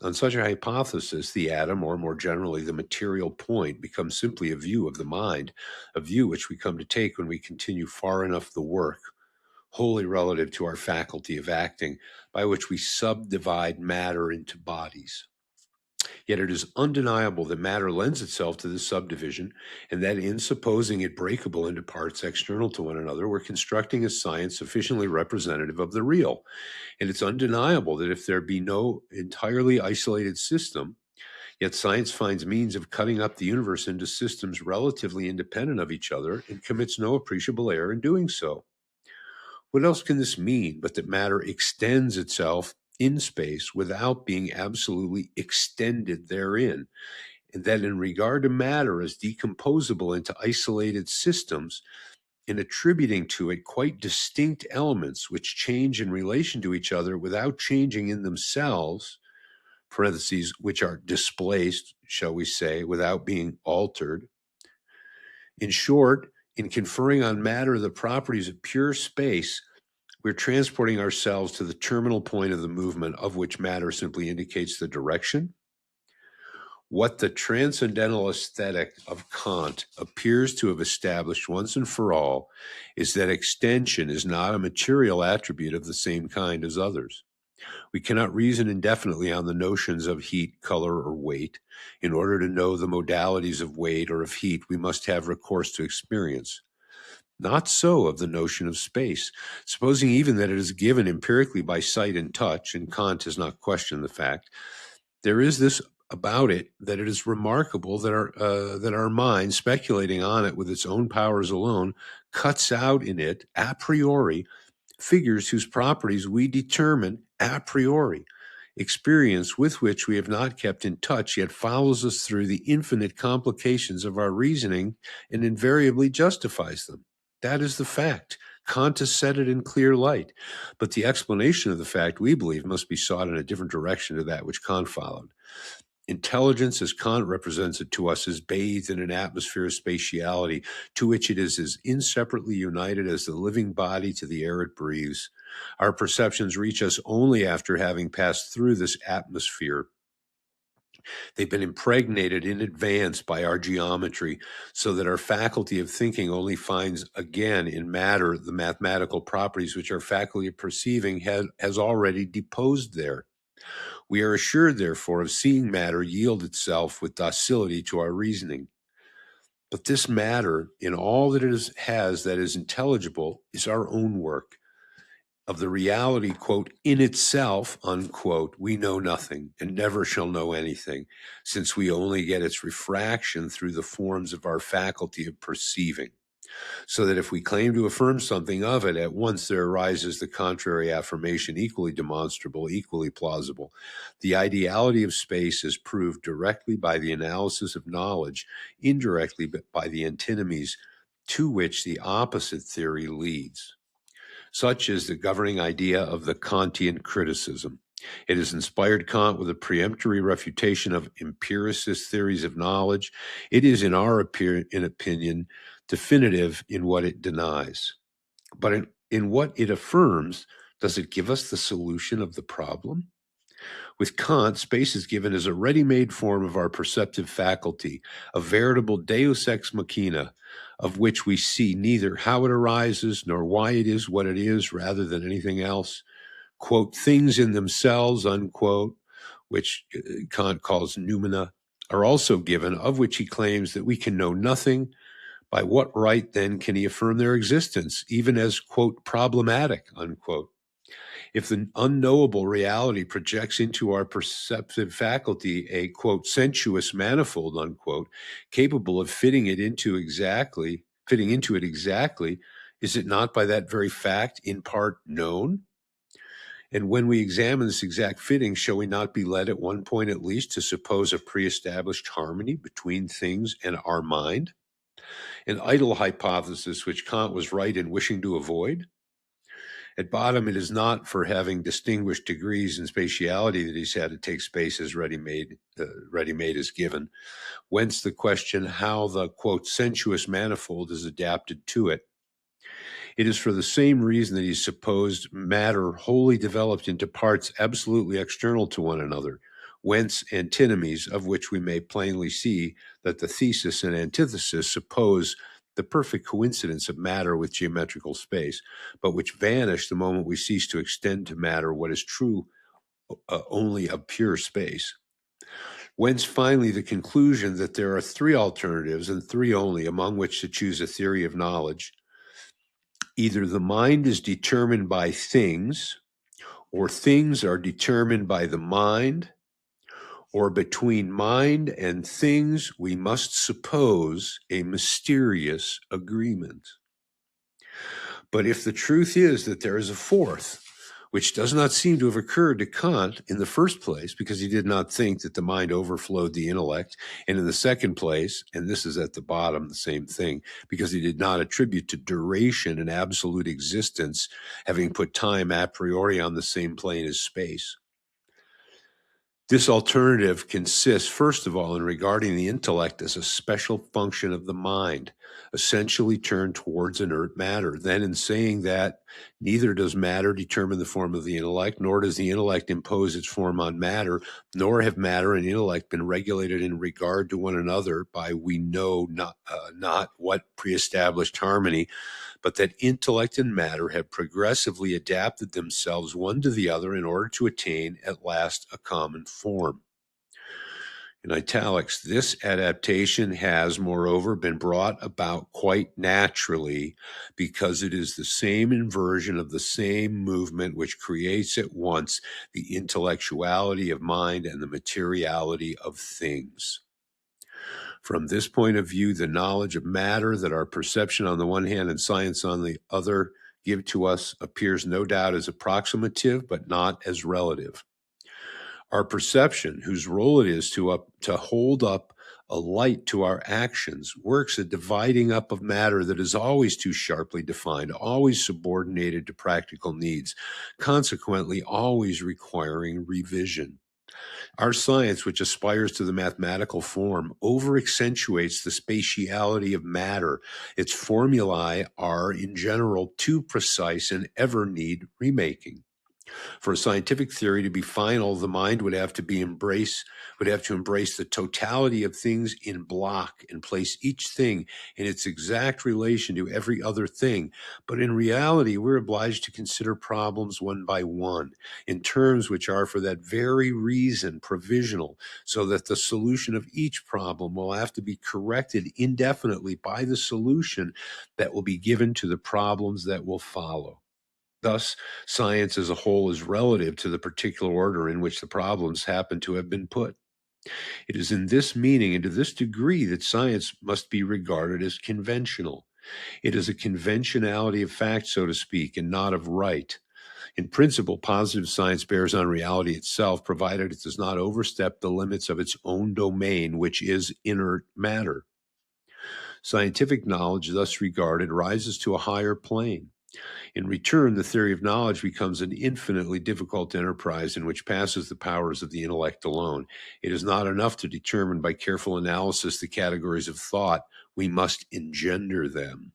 On such a hypothesis, the atom, or more generally, the material point, becomes simply a view of the mind, a view which we come to take when we continue far enough the work, wholly relative to our faculty of acting, by which we subdivide matter into bodies. Yet it is undeniable that matter lends itself to this subdivision, and that in supposing it breakable into parts external to one another, we're constructing a science sufficiently representative of the real. And it's undeniable that if there be no entirely isolated system, yet science finds means of cutting up the universe into systems relatively independent of each other and commits no appreciable error in doing so. What else can this mean but that matter extends itself in space without being absolutely extended therein, and that in regard to matter as decomposable into isolated systems, in attributing to it quite distinct elements which change in relation to each other without changing in themselves, parentheses, which are displaced, shall we say, without being altered. In short, in conferring on matter the properties of pure space, we're transporting ourselves to the terminal point of the movement, of which matter simply indicates the direction. What the transcendental aesthetic of Kant appears to have established once and for all is that extension is not a material attribute of the same kind as others. We cannot reason indefinitely on the notions of heat, color, or weight. In order to know the modalities of weight or of heat, we must have recourse to experience. Not so of the notion of space. Supposing even that it is given empirically by sight and touch, and Kant has not questioned the fact, there is this about it that it is remarkable that our mind, speculating on it with its own powers alone, cuts out in it a priori figures whose properties we determine a priori. Experience with which we have not kept in touch yet follows us through the infinite complications of our reasoning and invariably justifies them. That is the fact. Kant has set it in clear light, but the explanation of the fact, we believe, must be sought in a different direction to that which Kant followed. Intelligence, as Kant represents it to us, is bathed in an atmosphere of spatiality to which it is as inseparably united as the living body to the air it breathes. Our perceptions reach us only after having passed through this atmosphere. They've been impregnated in advance by our geometry, so that our faculty of thinking only finds again in matter the mathematical properties which our faculty of perceiving has already deposed there. We are assured, therefore, of seeing matter yield itself with docility to our reasoning. But this matter, in all that it has that is intelligible, is our own work. Of the reality, quote, in itself, unquote, we know nothing and never shall know anything, since we only get its refraction through the forms of our faculty of perceiving. So that if we claim to affirm something of it, at once there arises the contrary affirmation, equally demonstrable, equally plausible. The ideality of space is proved directly by the analysis of knowledge, indirectly by the antinomies to which the opposite theory leads. Such is the governing idea of the Kantian criticism. It has inspired Kant with a peremptory refutation of empiricist theories of knowledge. It is, in our opinion, definitive in what it denies. But in what it affirms, does it give us the solution of the problem? With Kant, space is given as a ready-made form of our perceptive faculty, a veritable deus ex machina, of which we see neither how it arises nor why it is what it is rather than anything else. Quote, things in themselves, unquote, which Kant calls noumena, are also given, of which he claims that we can know nothing. By what right, then, can he affirm their existence, even as, quote, problematic, unquote? If the unknowable reality projects into our perceptive faculty a, quote, sensuous manifold, unquote, capable of fitting into it exactly, is it not by that very fact in part known? And when we examine this exact fitting, shall we not be led at one point at least to suppose a pre-established harmony between things and our mind? An idle hypothesis which Kant was right in wishing to avoid? At bottom, it is not for having distinguished degrees in spatiality that he's had to take space as ready-made as given, whence the question how the, quote, sensuous manifold is adapted to it. It is for the same reason that he supposed matter wholly developed into parts absolutely external to one another, whence antinomies, of which we may plainly see that the thesis and antithesis suppose the perfect coincidence of matter with geometrical space, but which vanish the moment we cease to extend to matter what is true only of pure space. Whence finally the conclusion that there are three alternatives and three only among which to choose a theory of knowledge. Either the mind is determined by things, or things are determined by the mind, or between mind and things we must suppose a mysterious agreement. But if the truth is that there is a fourth, which does not seem to have occurred to Kant in the first place, because he did not think that the mind overflowed the intellect, and in the second place, and this is at the bottom, the same thing, because he did not attribute to duration an absolute existence, having put time a priori on the same plane as space. This alternative consists, first of all, in regarding the intellect as a special function of the mind, essentially turned towards inert matter. Then in saying that neither does matter determine the form of the intellect, nor does the intellect impose its form on matter, nor have matter and intellect been regulated in regard to one another by we know not what pre-established harmony, but that intellect and matter have progressively adapted themselves one to the other in order to attain at last a common form. In italics, this adaptation has, moreover, been brought about quite naturally because it is the same inversion of the same movement which creates at once the intellectuality of mind and the materiality of things. From this point of view, the knowledge of matter that our perception on the one hand and science on the other give to us appears no doubt as approximative, but not as relative. Our perception, whose role it is to hold up a light to our actions, works a dividing up of matter that is always too sharply defined, always subordinated to practical needs, consequently always requiring revision. Our science, which aspires to the mathematical form, over-accentuates the spatiality of matter. Its formulae are, in general, too precise and ever need remaking. For a scientific theory to be final, the mind would have to embrace the totality of things in block and place each thing in its exact relation to every other thing. But in reality, we're obliged to consider problems one by one in terms which are for that very reason provisional, so that the solution of each problem will have to be corrected indefinitely by the solution that will be given to the problems that will follow. Thus, science as a whole is relative to the particular order in which the problems happen to have been put. It is in this meaning and to this degree that science must be regarded as conventional. It is a conventionality of fact, so to speak, and not of right. In principle, positive science bears on reality itself, provided it does not overstep the limits of its own domain, which is inert matter. Scientific knowledge, thus regarded, rises to a higher plane. In return, the theory of knowledge becomes an infinitely difficult enterprise in which passes the powers of the intellect alone. It is not enough to determine by careful analysis the categories of thought. We must engender them.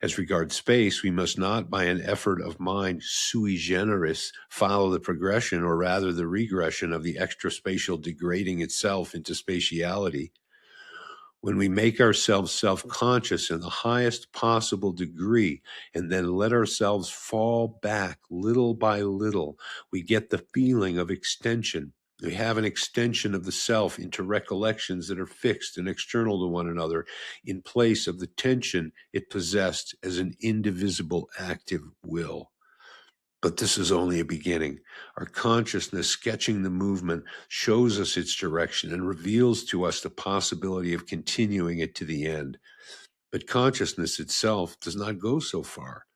As regards space, we must not, by an effort of mind sui generis, follow the progression, or rather the regression of the extraspatial degrading itself into spatiality. When we make ourselves self-conscious in the highest possible degree and then let ourselves fall back little by little, we get the feeling of extension. We have an extension of the self into recollections that are fixed and external to one another in place of the tension it possessed as an indivisible active will. But this is only a beginning. Our consciousness sketching the movement shows us its direction and reveals to us the possibility of continuing it to the end. But consciousness itself does not go so far.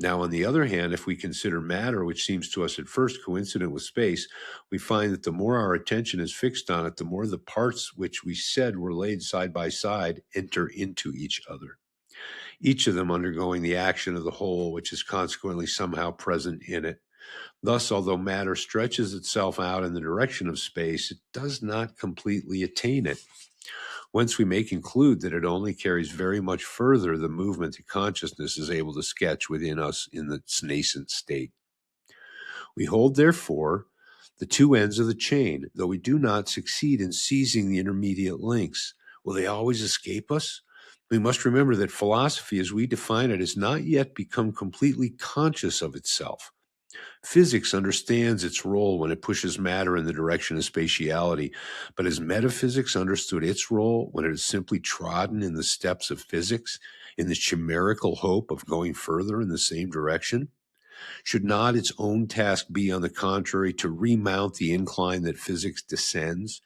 Now, on the other hand, if we consider matter, which seems to us at first coincident with space, we find that the more our attention is fixed on it, the more the parts which we said were laid side by side enter into each other, each of them undergoing the action of the whole, which is consequently somehow present in it. Thus, although matter stretches itself out in the direction of space, it does not completely attain it. Whence we may conclude that it only carries very much further the movement that consciousness is able to sketch within us in its nascent state. We hold, therefore, the two ends of the chain, though we do not succeed in seizing the intermediate links. Will they always escape us? We must remember that philosophy, as we define it, has not yet become completely conscious of itself. Physics understands its role when it pushes matter in the direction of spatiality, but has metaphysics understood its role when it has simply trodden in the steps of physics in the chimerical hope of going further in the same direction? Should not its own task be, on the contrary, to remount the incline that physics descends,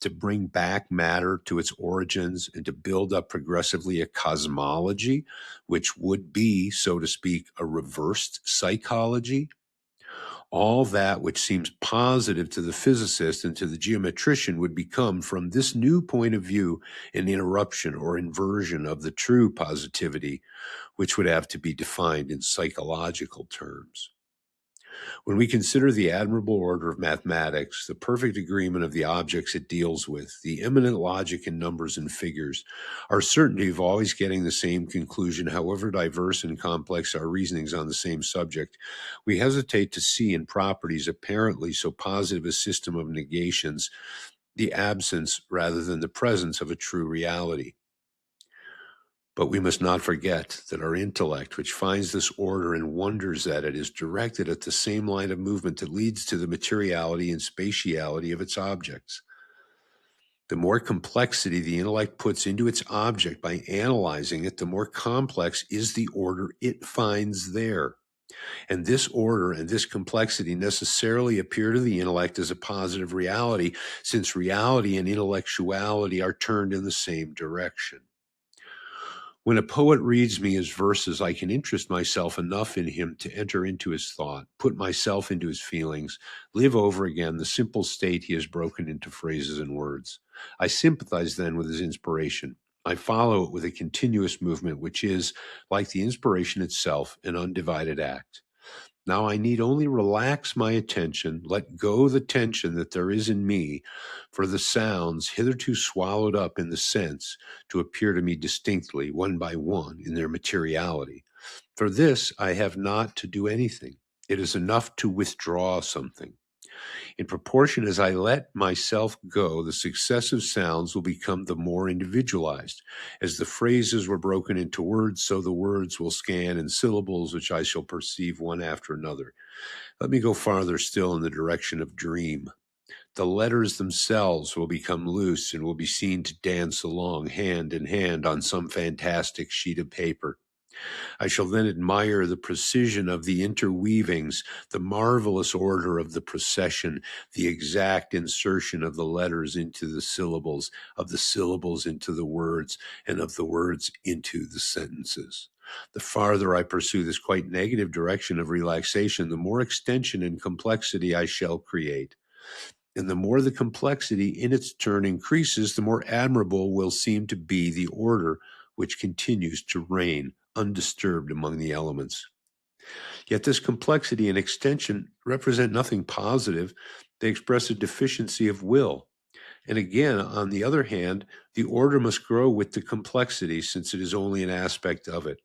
to bring back matter to its origins, and to build up progressively a cosmology, which would be, so to speak, a reversed psychology? All that which seems positive to the physicist and to the geometrician would become, from this new point of view, an interruption or inversion of the true positivity, which would have to be defined in psychological terms. When we consider the admirable order of mathematics, the perfect agreement of the objects it deals with, the eminent logic in numbers and figures, our certainty of always getting the same conclusion, however diverse and complex our reasonings on the same subject, we hesitate to see in properties apparently so positive a system of negations the absence rather than the presence of a true reality. But we must not forget that our intellect, which finds this order and wonders at it, is directed at the same line of movement that leads to the materiality and spatiality of its objects. The more complexity the intellect puts into its object by analyzing it, the more complex is the order it finds there. And this order and this complexity necessarily appear to the intellect as a positive reality, since reality and intellectuality are turned in the same direction. When a poet reads me his verses, I can interest myself enough in him to enter into his thought, put myself into his feelings, live over again the simple state he has broken into phrases and words. I sympathize then with his inspiration. I follow it with a continuous movement, which is, like the inspiration itself, an undivided act. Now I need only relax my attention, let go the tension that there is in me, for the sounds hitherto swallowed up in the sense to appear to me distinctly, one by one, in their materiality. For this I have not to do anything. It is enough to withdraw something. In proportion as I let myself go, the successive sounds will become the more individualized. As the phrases were broken into words, so the words will scan in syllables, which I shall perceive one after another. Let me go farther still in the direction of dream. The letters themselves will become loose and will be seen to dance along hand in hand on some fantastic sheet of paper. I shall then admire the precision of the interweavings, the marvelous order of the procession, the exact insertion of the letters into the syllables, of the syllables into the words, and of the words into the sentences. The farther I pursue this quite negative direction of relaxation, the more extension and complexity I shall create. And the more the complexity in its turn increases, the more admirable will seem to be the order which continues to reign undisturbed among the elements. Yet this complexity and extension represent nothing positive. They express a deficiency of will. And again, on the other hand, the order must grow with the complexity, since it is only an aspect of it.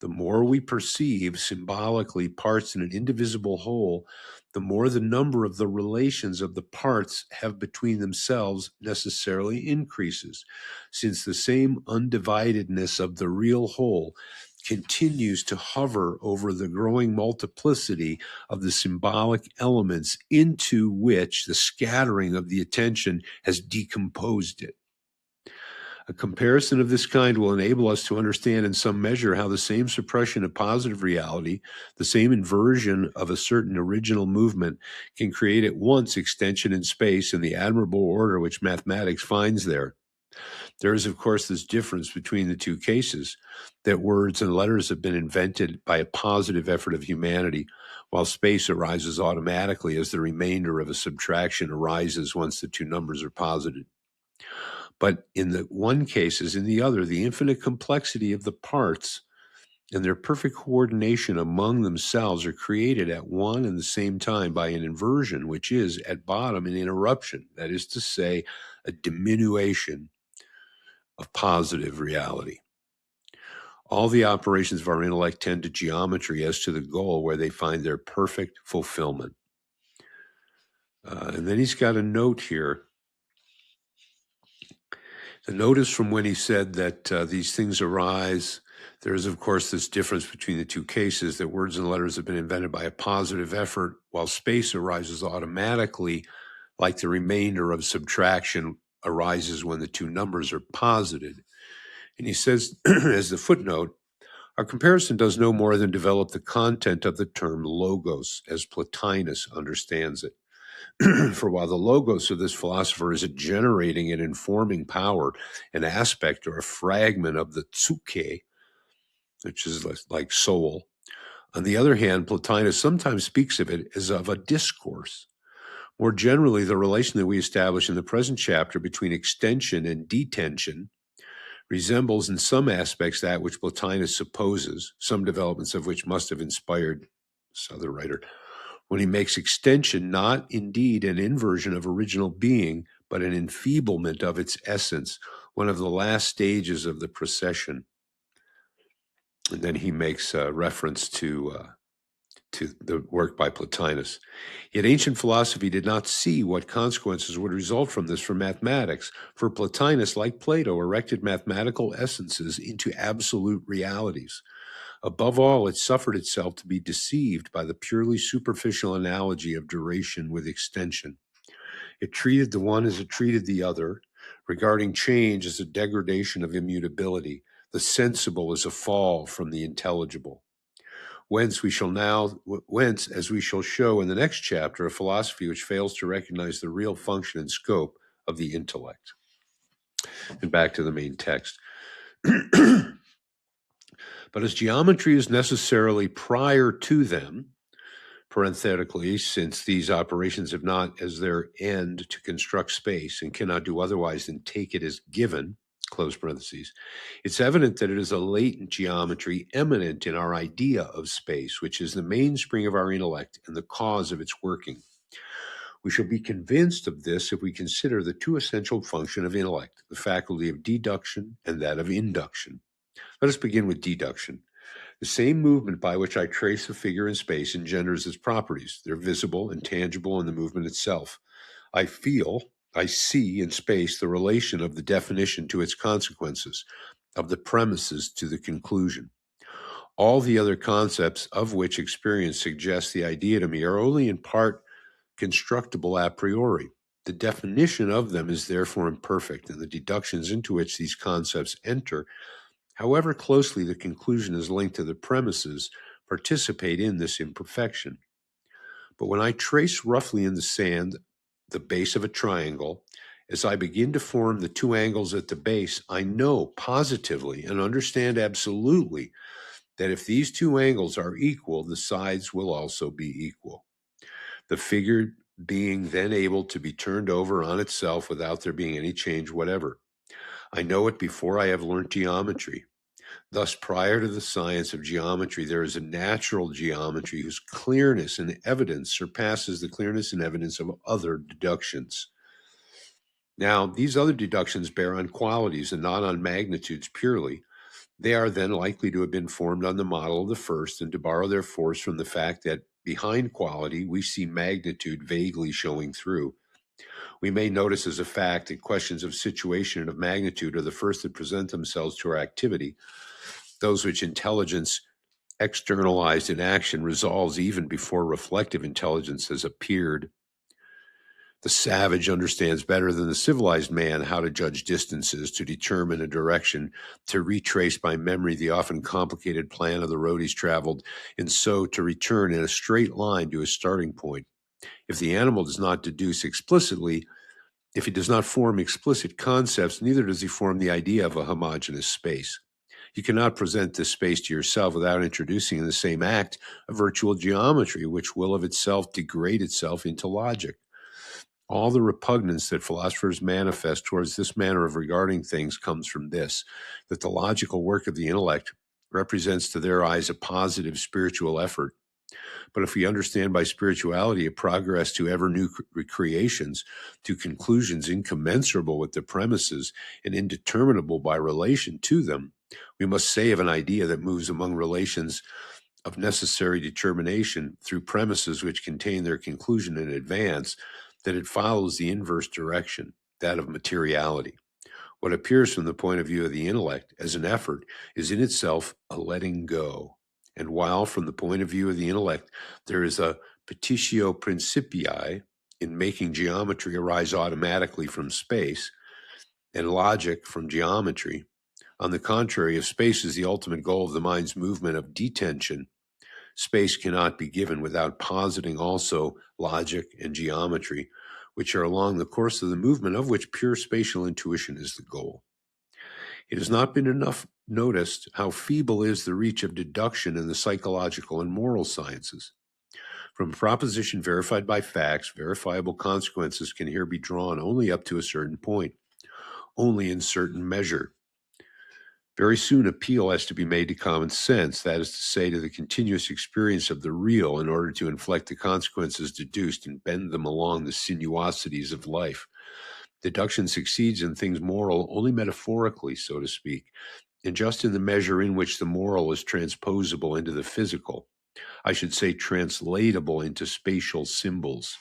The more we perceive symbolically parts in an indivisible whole, the more the number of the relations of the parts have between themselves necessarily increases, since the same undividedness of the real whole continues to hover over the growing multiplicity of the symbolic elements into which the scattering of the attention has decomposed it. A comparison of this kind will enable us to understand in some measure how the same suppression of positive reality, the same inversion of a certain original movement, can create at once extension in space and the admirable order which mathematics finds there. There is, of course, this difference between the two cases, that words and letters have been invented by a positive effort of humanity, while space arises automatically as the remainder of a subtraction arises once the two numbers are posited. But in the one case as in the other, the infinite complexity of the parts and their perfect coordination among themselves are created at one and the same time by an inversion, which is at bottom an interruption, that is to say, a diminution of positive reality. All the operations of our intellect tend to geometry as to the goal where they find their perfect fulfillment. And then he's got a note here. The note is from when he said that these things arise. There is, of course, this difference between the two cases, that words and letters have been invented by a positive effort, while space arises automatically, like the remainder of subtraction arises when the two numbers are posited. And he says, as the footnote, our comparison does no more than develop the content of the term logos as Plotinus understands it. For while the logos of this philosopher is a generating and informing power, an aspect or a fragment of the psyche, which is like soul, on the other hand, Plotinus sometimes speaks of it as of a discourse. More generally, the relation that we establish in the present chapter between extension and detension resembles in some aspects that which Plotinus supposes, some developments of which must have inspired this other writer, when he makes extension not indeed an inversion of original being, but an enfeeblement of its essence, one of the last stages of the procession. And then he makes reference to the work by Plotinus. Yet ancient philosophy did not see what consequences would result from this for mathematics, for Plotinus, like Plato, erected mathematical essences into absolute realities. Above all, it suffered itself to be deceived by the purely superficial analogy of duration with extension. It treated the one as it treated the other, regarding change as a degradation of immutability, the sensible as a fall from the intelligible. Whence, as we shall show in the next chapter, a philosophy which fails to recognize the real function and scope of the intellect. And back to the main text. But as geometry is necessarily prior to them, parenthetically, since these operations have not as their end to construct space and cannot do otherwise than take it as given, close parentheses, it's evident that it is a latent geometry eminent in our idea of space, which is the mainspring of our intellect and the cause of its working. We shall be convinced of this if we consider the two essential functions of intellect, the faculty of deduction and that of induction. Let us begin with deduction. The same movement by which I trace a figure in space engenders its properties. They're visible and tangible in the movement itself. I see in space the relation of the definition to its consequences, of the premises to the conclusion. All the other concepts of which experience suggests the idea to me are only in part constructible a priori. The definition of them is therefore imperfect, and the deductions into which these concepts enter, however closely the conclusion is linked to the premises, participate in this imperfection. But when I trace roughly in the sand the base of a triangle, as I begin to form the two angles at the base, I know positively and understand absolutely that if these two angles are equal, the sides will also be equal. The figure being then able to be turned over on itself without there being any change whatever. I know it before I have learnt geometry. Thus, prior to the science of geometry, there is a natural geometry whose clearness and evidence surpasses the clearness and evidence of other deductions. Now, these other deductions bear on qualities and not on magnitudes purely. They are then likely to have been formed on the model of the first and to borrow their force from the fact that behind quality, we see magnitude vaguely showing through. We may notice as a fact that questions of situation and of magnitude are the first that present themselves to our activity, those which intelligence externalized in action resolves even before reflective intelligence has appeared. The savage understands better than the civilized man how to judge distances, to determine a direction, to retrace by memory the often complicated plan of the road he's traveled, and so to return in a straight line to his starting point. If the animal does not deduce explicitly, If he does not form explicit concepts, neither does he form the idea of a homogeneous space. You cannot present this space to yourself without introducing in the same act a virtual geometry, which will of itself degrade itself into logic. All the repugnance that philosophers manifest towards this manner of regarding things comes from this, that the logical work of the intellect represents to their eyes a positive spiritual effort. But if we understand by spirituality a progress to ever new creations, to conclusions incommensurable with the premises and indeterminable by relation to them, we must say of an idea that moves among relations of necessary determination through premises which contain their conclusion in advance, that it follows the inverse direction, that of materiality. What appears from the point of view of the intellect as an effort is in itself a letting go. And while from the point of view of the intellect there is a petitio principii in making geometry arise automatically from space and logic from geometry, on the contrary, if space is the ultimate goal of the mind's movement of detention, space cannot be given without positing also logic and geometry, which are along the course of the movement of which pure spatial intuition is the goal. It has not been enough noticed how feeble is the reach of deduction in the psychological and moral sciences. From a proposition verified by facts, verifiable consequences can here be drawn only up to a certain point, only in certain measure. Very soon appeal has to be made to common sense, that is to say, to the continuous experience of the real, in order to inflect the consequences deduced and bend them along the sinuosities of life. Deduction succeeds in things moral only metaphorically, so to speak, and just in the measure in which the moral is transposable into the physical. I should say translatable into spatial symbols.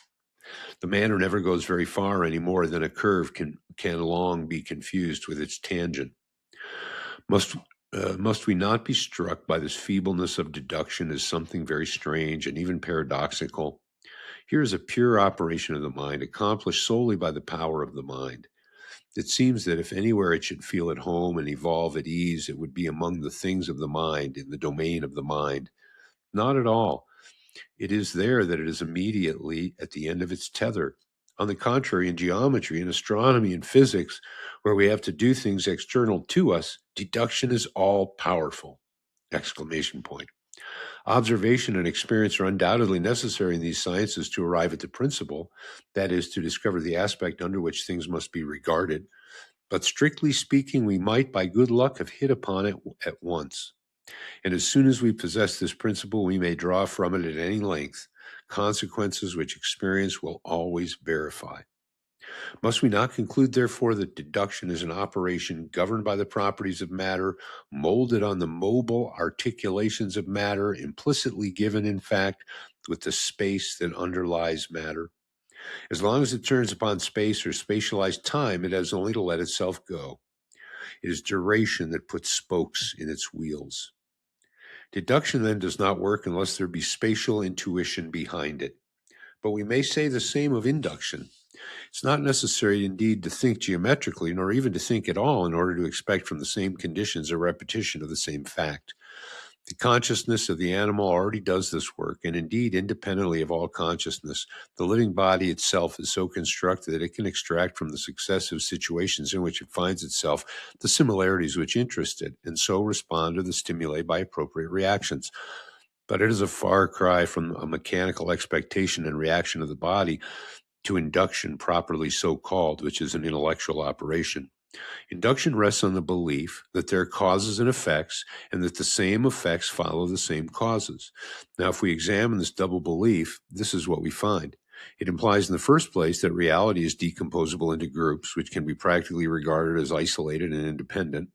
The manner never goes very far any more than a curve can long be confused with its tangent. Must we not be struck by this feebleness of deduction as something very strange and even paradoxical? Here is a pure operation of the mind, accomplished solely by the power of the mind. It seems that if anywhere it should feel at home and evolve at ease, it would be among the things of the mind, in the domain of the mind. Not at all. It is there that it is immediately at the end of its tether. On the contrary, in geometry, in astronomy, and physics, where we have to do things external to us, deduction is all powerful! Exclamation point. Observation and experience are undoubtedly necessary in these sciences to arrive at the principle, that is, to discover the aspect under which things must be regarded. But strictly speaking, we might, by good luck, have hit upon it at once. And as soon as we possess this principle, we may draw from it at any length consequences which experience will always verify. Must we not conclude, therefore, that deduction is an operation governed by the properties of matter, molded on the mobile articulations of matter, implicitly given, in fact, with the space that underlies matter? As long as it turns upon space or spatialized time, it has only to let itself go. It is duration that puts spokes in its wheels. Deduction then does not work unless there be spatial intuition behind it. But we may say the same of induction. It's not necessary, indeed, to think geometrically, nor even to think at all, in order to expect from the same conditions a repetition of the same fact. The consciousness of the animal already does this work, and indeed, independently of all consciousness, the living body itself is so constructed that it can extract from the successive situations in which it finds itself the similarities which interest it, and so respond to the stimuli by appropriate reactions. But it is a far cry from a mechanical expectation and reaction of the body to induction properly so called, which is an intellectual operation. Induction rests on the belief that there are causes and effects, and that the same effects follow the same causes. Now, if we examine this double belief, this is what we find. It implies in the first place that reality is decomposable into groups, which can be practically regarded as isolated and independent.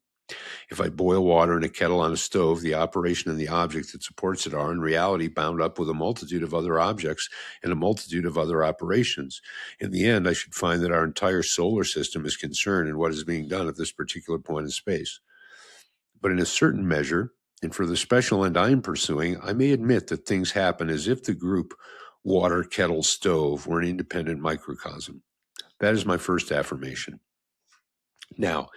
If I boil water in a kettle on a stove, the operation and the object that supports it are in reality bound up with a multitude of other objects and a multitude of other operations. In the end, I should find that our entire solar system is concerned in what is being done at this particular point in space. But in a certain measure, and for the special end I'm pursuing, I may admit that things happen as if the group water, kettle, stove were an independent microcosm. That is my first affirmation. Now,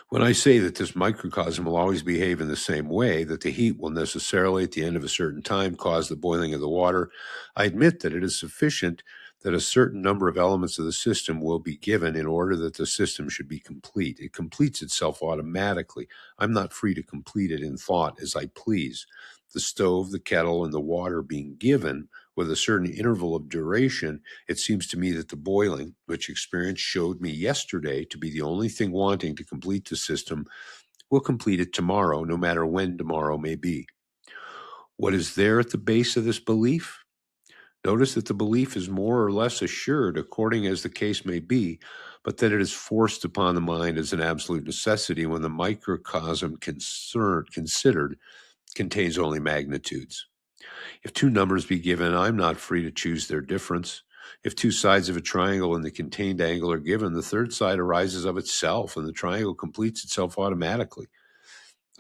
when I say that this microcosm will always behave in the same way, that the heat will necessarily, at the end of a certain time, cause the boiling of the water, I admit that it is sufficient that a certain number of elements of the system will be given in order that the system should be complete. It completes itself automatically. I'm not free to complete it in thought as I please. The stove, the kettle, and the water being given with a certain interval of duration, it seems to me that the boiling, which experience showed me yesterday to be the only thing wanting to complete the system, will complete it tomorrow, no matter when tomorrow may be. What is there at the base of this belief? Notice that the belief is more or less assured according as the case may be, but that it is forced upon the mind as an absolute necessity when the microcosm considered contains only magnitudes. If two numbers be given, I'm not free to choose their difference. If two sides of a triangle and the contained angle are given, the third side arises of itself and the triangle completes itself automatically.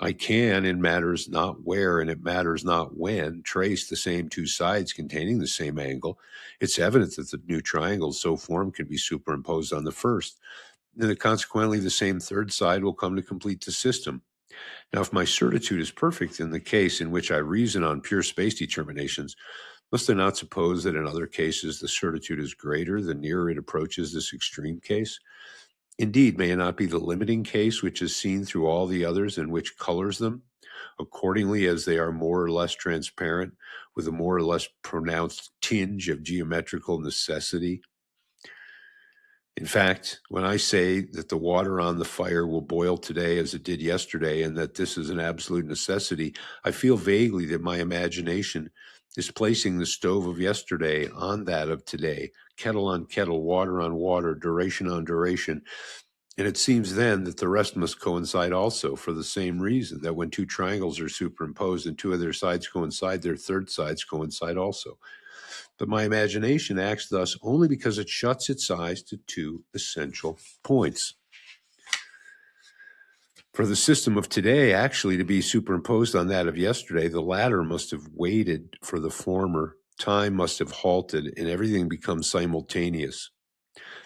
I can, in matters not where and it matters not when, trace the same two sides containing the same angle. It's evident that the new triangles so formed can be superimposed on the first, and that consequently the same third side will come to complete the system. Now, if my certitude is perfect in the case in which I reason on pure space determinations, must I not suppose that in other cases the certitude is greater the nearer it approaches this extreme case? Indeed, may it not be the limiting case which is seen through all the others and which colors them, accordingly as they are more or less transparent, with a more or less pronounced tinge of geometrical necessity? In fact, when I say that the water on the fire will boil today as it did yesterday, and that this is an absolute necessity, I feel vaguely that my imagination is placing the stove of yesterday on that of today, kettle on kettle, water on water, duration on duration. And it seems then that the rest must coincide also for the same reason, that when two triangles are superimposed and two of their sides coincide, their third sides coincide also. But my imagination acts thus only because it shuts its eyes to two essential points. For the system of today actually to be superimposed on that of yesterday, the latter must have waited for the former. Time must have halted and everything becomes simultaneous.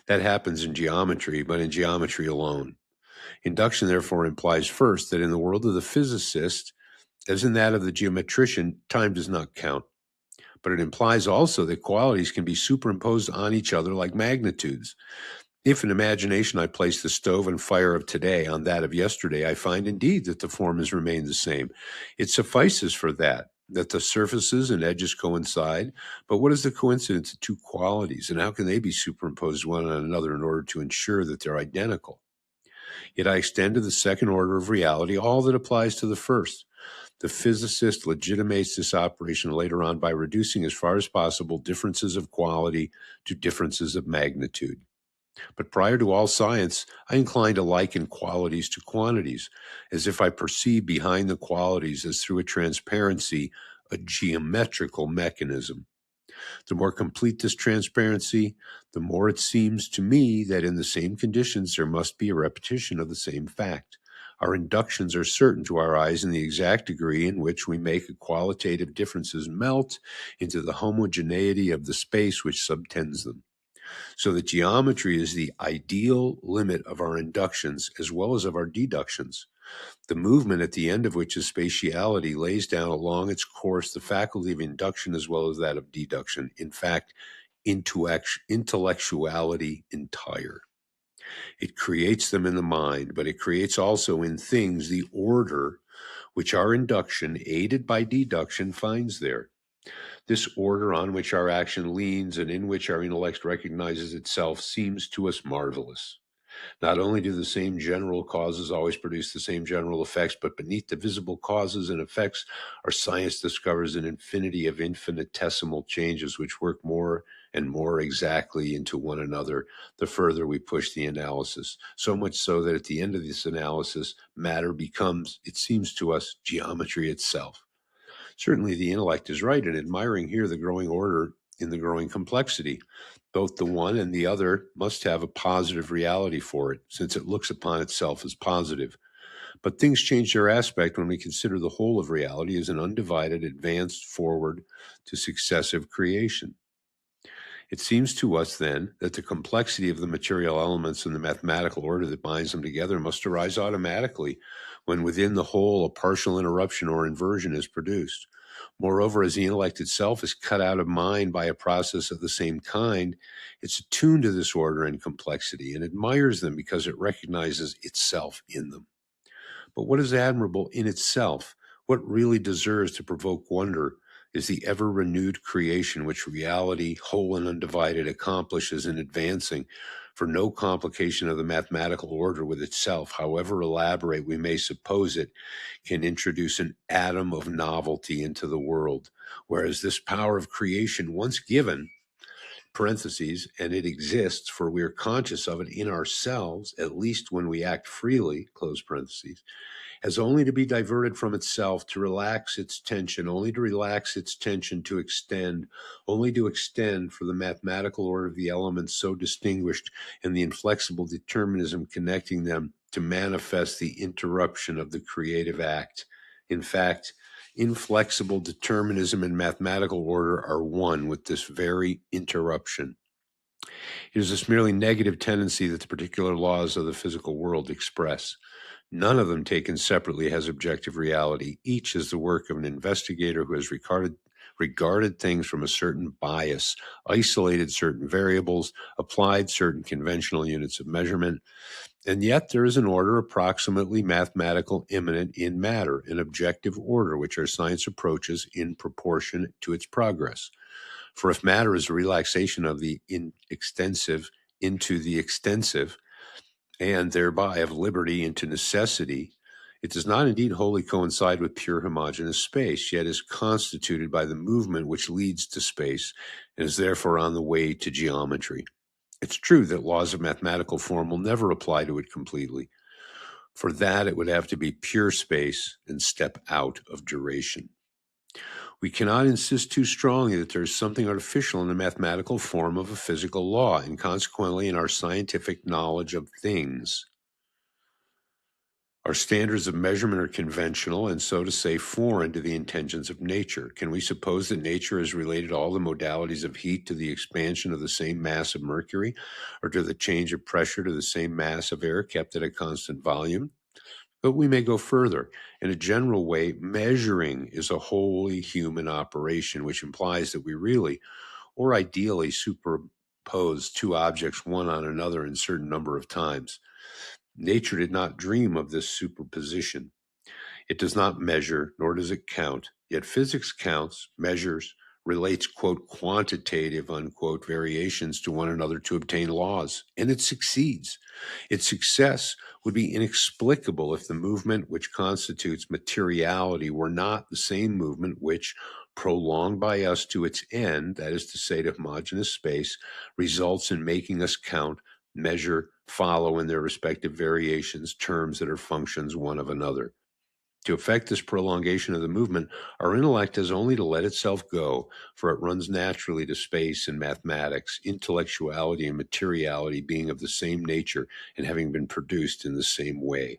That happens in geometry, but in geometry alone. Induction, therefore, implies first that in the world of the physicist, as in that of the geometrician, time does not count. But it implies also that qualities can be superimposed on each other like magnitudes. If in imagination I place the stove and fire of today on that of yesterday, I find indeed that the form has remained the same. It suffices for that the surfaces and edges coincide. But what is the coincidence of two qualities, and how can they be superimposed one on another in order to ensure that they're identical? Yet I extend to the second order of reality all that applies to the first. The physicist legitimates this operation later on by reducing as far as possible differences of quality to differences of magnitude. But prior to all science, I incline to liken qualities to quantities, as if I perceive behind the qualities as through a transparency, a geometrical mechanism. The more complete this transparency, the more it seems to me that in the same conditions there must be a repetition of the same fact. Our inductions are certain to our eyes in the exact degree in which we make qualitative differences melt into the homogeneity of the space which subtends them. So that geometry is the ideal limit of our inductions as well as of our deductions. The movement at the end of which is spatiality lays down along its course the faculty of induction as well as that of deduction. In fact, intellectuality entire. It creates them in the mind, but it creates also in things the order which our induction, aided by deduction, finds there. This order on which our action leans and in which our intellect recognizes itself seems to us marvelous. Not only do the same general causes always produce the same general effects, but beneath the visible causes and effects, our science discovers an infinity of infinitesimal changes which work more and more exactly into one another the further we push the analysis. So much so that at the end of this analysis, matter becomes, it seems to us, geometry itself. Certainly the intellect is right in admiring here the growing order in the growing complexity. Both the one and the other must have a positive reality for it, since it looks upon itself as positive. But things change their aspect when we consider the whole of reality as an undivided advance forward to successive creation. It seems to us, then, that the complexity of the material elements and the mathematical order that binds them together must arise automatically when within the whole a partial interruption or inversion is produced. Moreover, as the intellect itself is cut out of mind by a process of the same kind, it's attuned to this order and complexity and admires them because it recognizes itself in them. But what is admirable in itself, what really deserves to provoke wonder, is the ever renewed creation which reality, whole and undivided, accomplishes in advancing. For no complication of the mathematical order with itself, however elaborate we may suppose it, can introduce an atom of novelty into the world. Whereas this power of creation, once given, parentheses, and it exists, for we are conscious of it in ourselves, at least when we act freely, close parentheses, has only to be diverted from itself, to relax its tension, only to relax its tension, to extend, only to extend for the mathematical order of the elements so distinguished and the inflexible determinism connecting them to manifest the interruption of the creative act. In fact, inflexible determinism and mathematical order are one with this very interruption. It is this merely negative tendency that the particular laws of the physical world express. None of them taken separately has objective reality. Each is the work of an investigator who has regarded things from a certain bias, isolated certain variables, applied certain conventional units of measurement. And yet there is an order approximately mathematical immanent in matter, an objective order which our science approaches in proportion to its progress. For if matter is a relaxation of the extensive into the extensive, and thereby of liberty into necessity, it does not indeed wholly coincide with pure homogeneous space, yet is constituted by the movement which leads to space, and is therefore on the way to geometry. It's true that laws of mathematical form will never apply to it completely. For that, it would have to be pure space and step out of duration. We cannot insist too strongly that there is something artificial in the mathematical form of a physical law, and consequently in our scientific knowledge of things. Our standards of measurement are conventional and, so to say, foreign to the intentions of nature. Can we suppose that nature has related all the modalities of heat to the expansion of the same mass of mercury, or to the change of pressure to the same mass of air kept at a constant volume? But we may go further. In a general way, measuring is a wholly human operation, which implies that we really, or ideally, superimpose two objects one on another in a certain number of times. Nature did not dream of this superposition. It does not measure, nor does it count. Yet physics counts, measures, relates, quote, quantitative, unquote, variations to one another to obtain laws, and it succeeds. Its success would be inexplicable if the movement which constitutes materiality were not the same movement which, prolonged by us to its end, that is to say, to homogeneous space, results in making us count, measure, follow in their respective variations terms that are functions one of another. To effect this prolongation of the movement, our intellect has only to let itself go, for it runs naturally to space and mathematics, intellectuality and materiality being of the same nature and having been produced in the same way.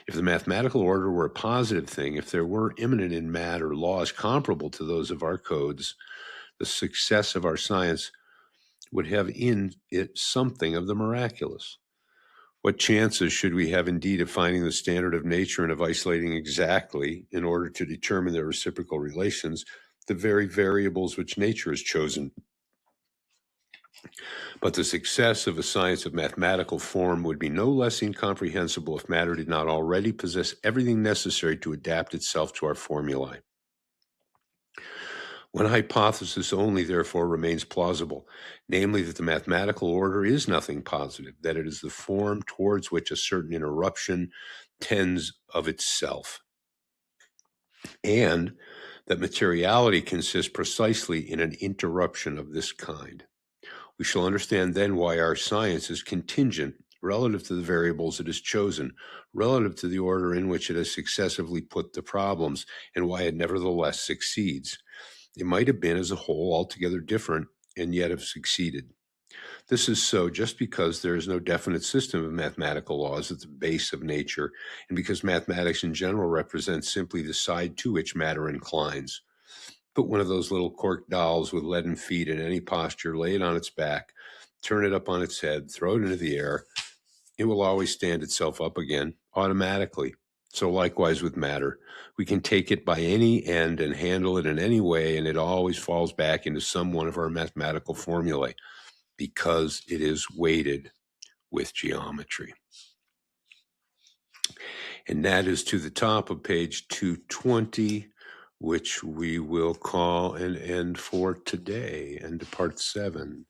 If the mathematical order were a positive thing, if there were immanent in matter laws comparable to those of our codes, the success of our science would have in it something of the miraculous. What chances should we have indeed of finding the standard of nature and of isolating exactly, in order to determine their reciprocal relations, the very variables which nature has chosen? But the success of a science of mathematical form would be no less incomprehensible if matter did not already possess everything necessary to adapt itself to our formulae. One hypothesis only, therefore, remains plausible, namely that the mathematical order is nothing positive, that it is the form towards which a certain interruption tends of itself, and that materiality consists precisely in an interruption of this kind. We shall understand then why our science is contingent relative to the variables it has chosen, relative to the order in which it has successively put the problems, and why it nevertheless succeeds. It might have been as a whole altogether different and yet have succeeded. This is so just because there is no definite system of mathematical laws at the base of nature, and because mathematics in general represents simply the side to which matter inclines. Put one of those little cork dolls with leaden feet in any posture, lay it on its back, turn it up on its head, throw it into the air. It will always stand itself up again automatically. So likewise with matter. We can take it by any end and handle it in any way, and it always falls back into some one of our mathematical formulae because it is weighted with geometry. And that is to the top of page 220, which we will call an end for today, and to part 7.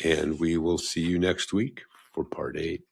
And we will see you next week for part 8.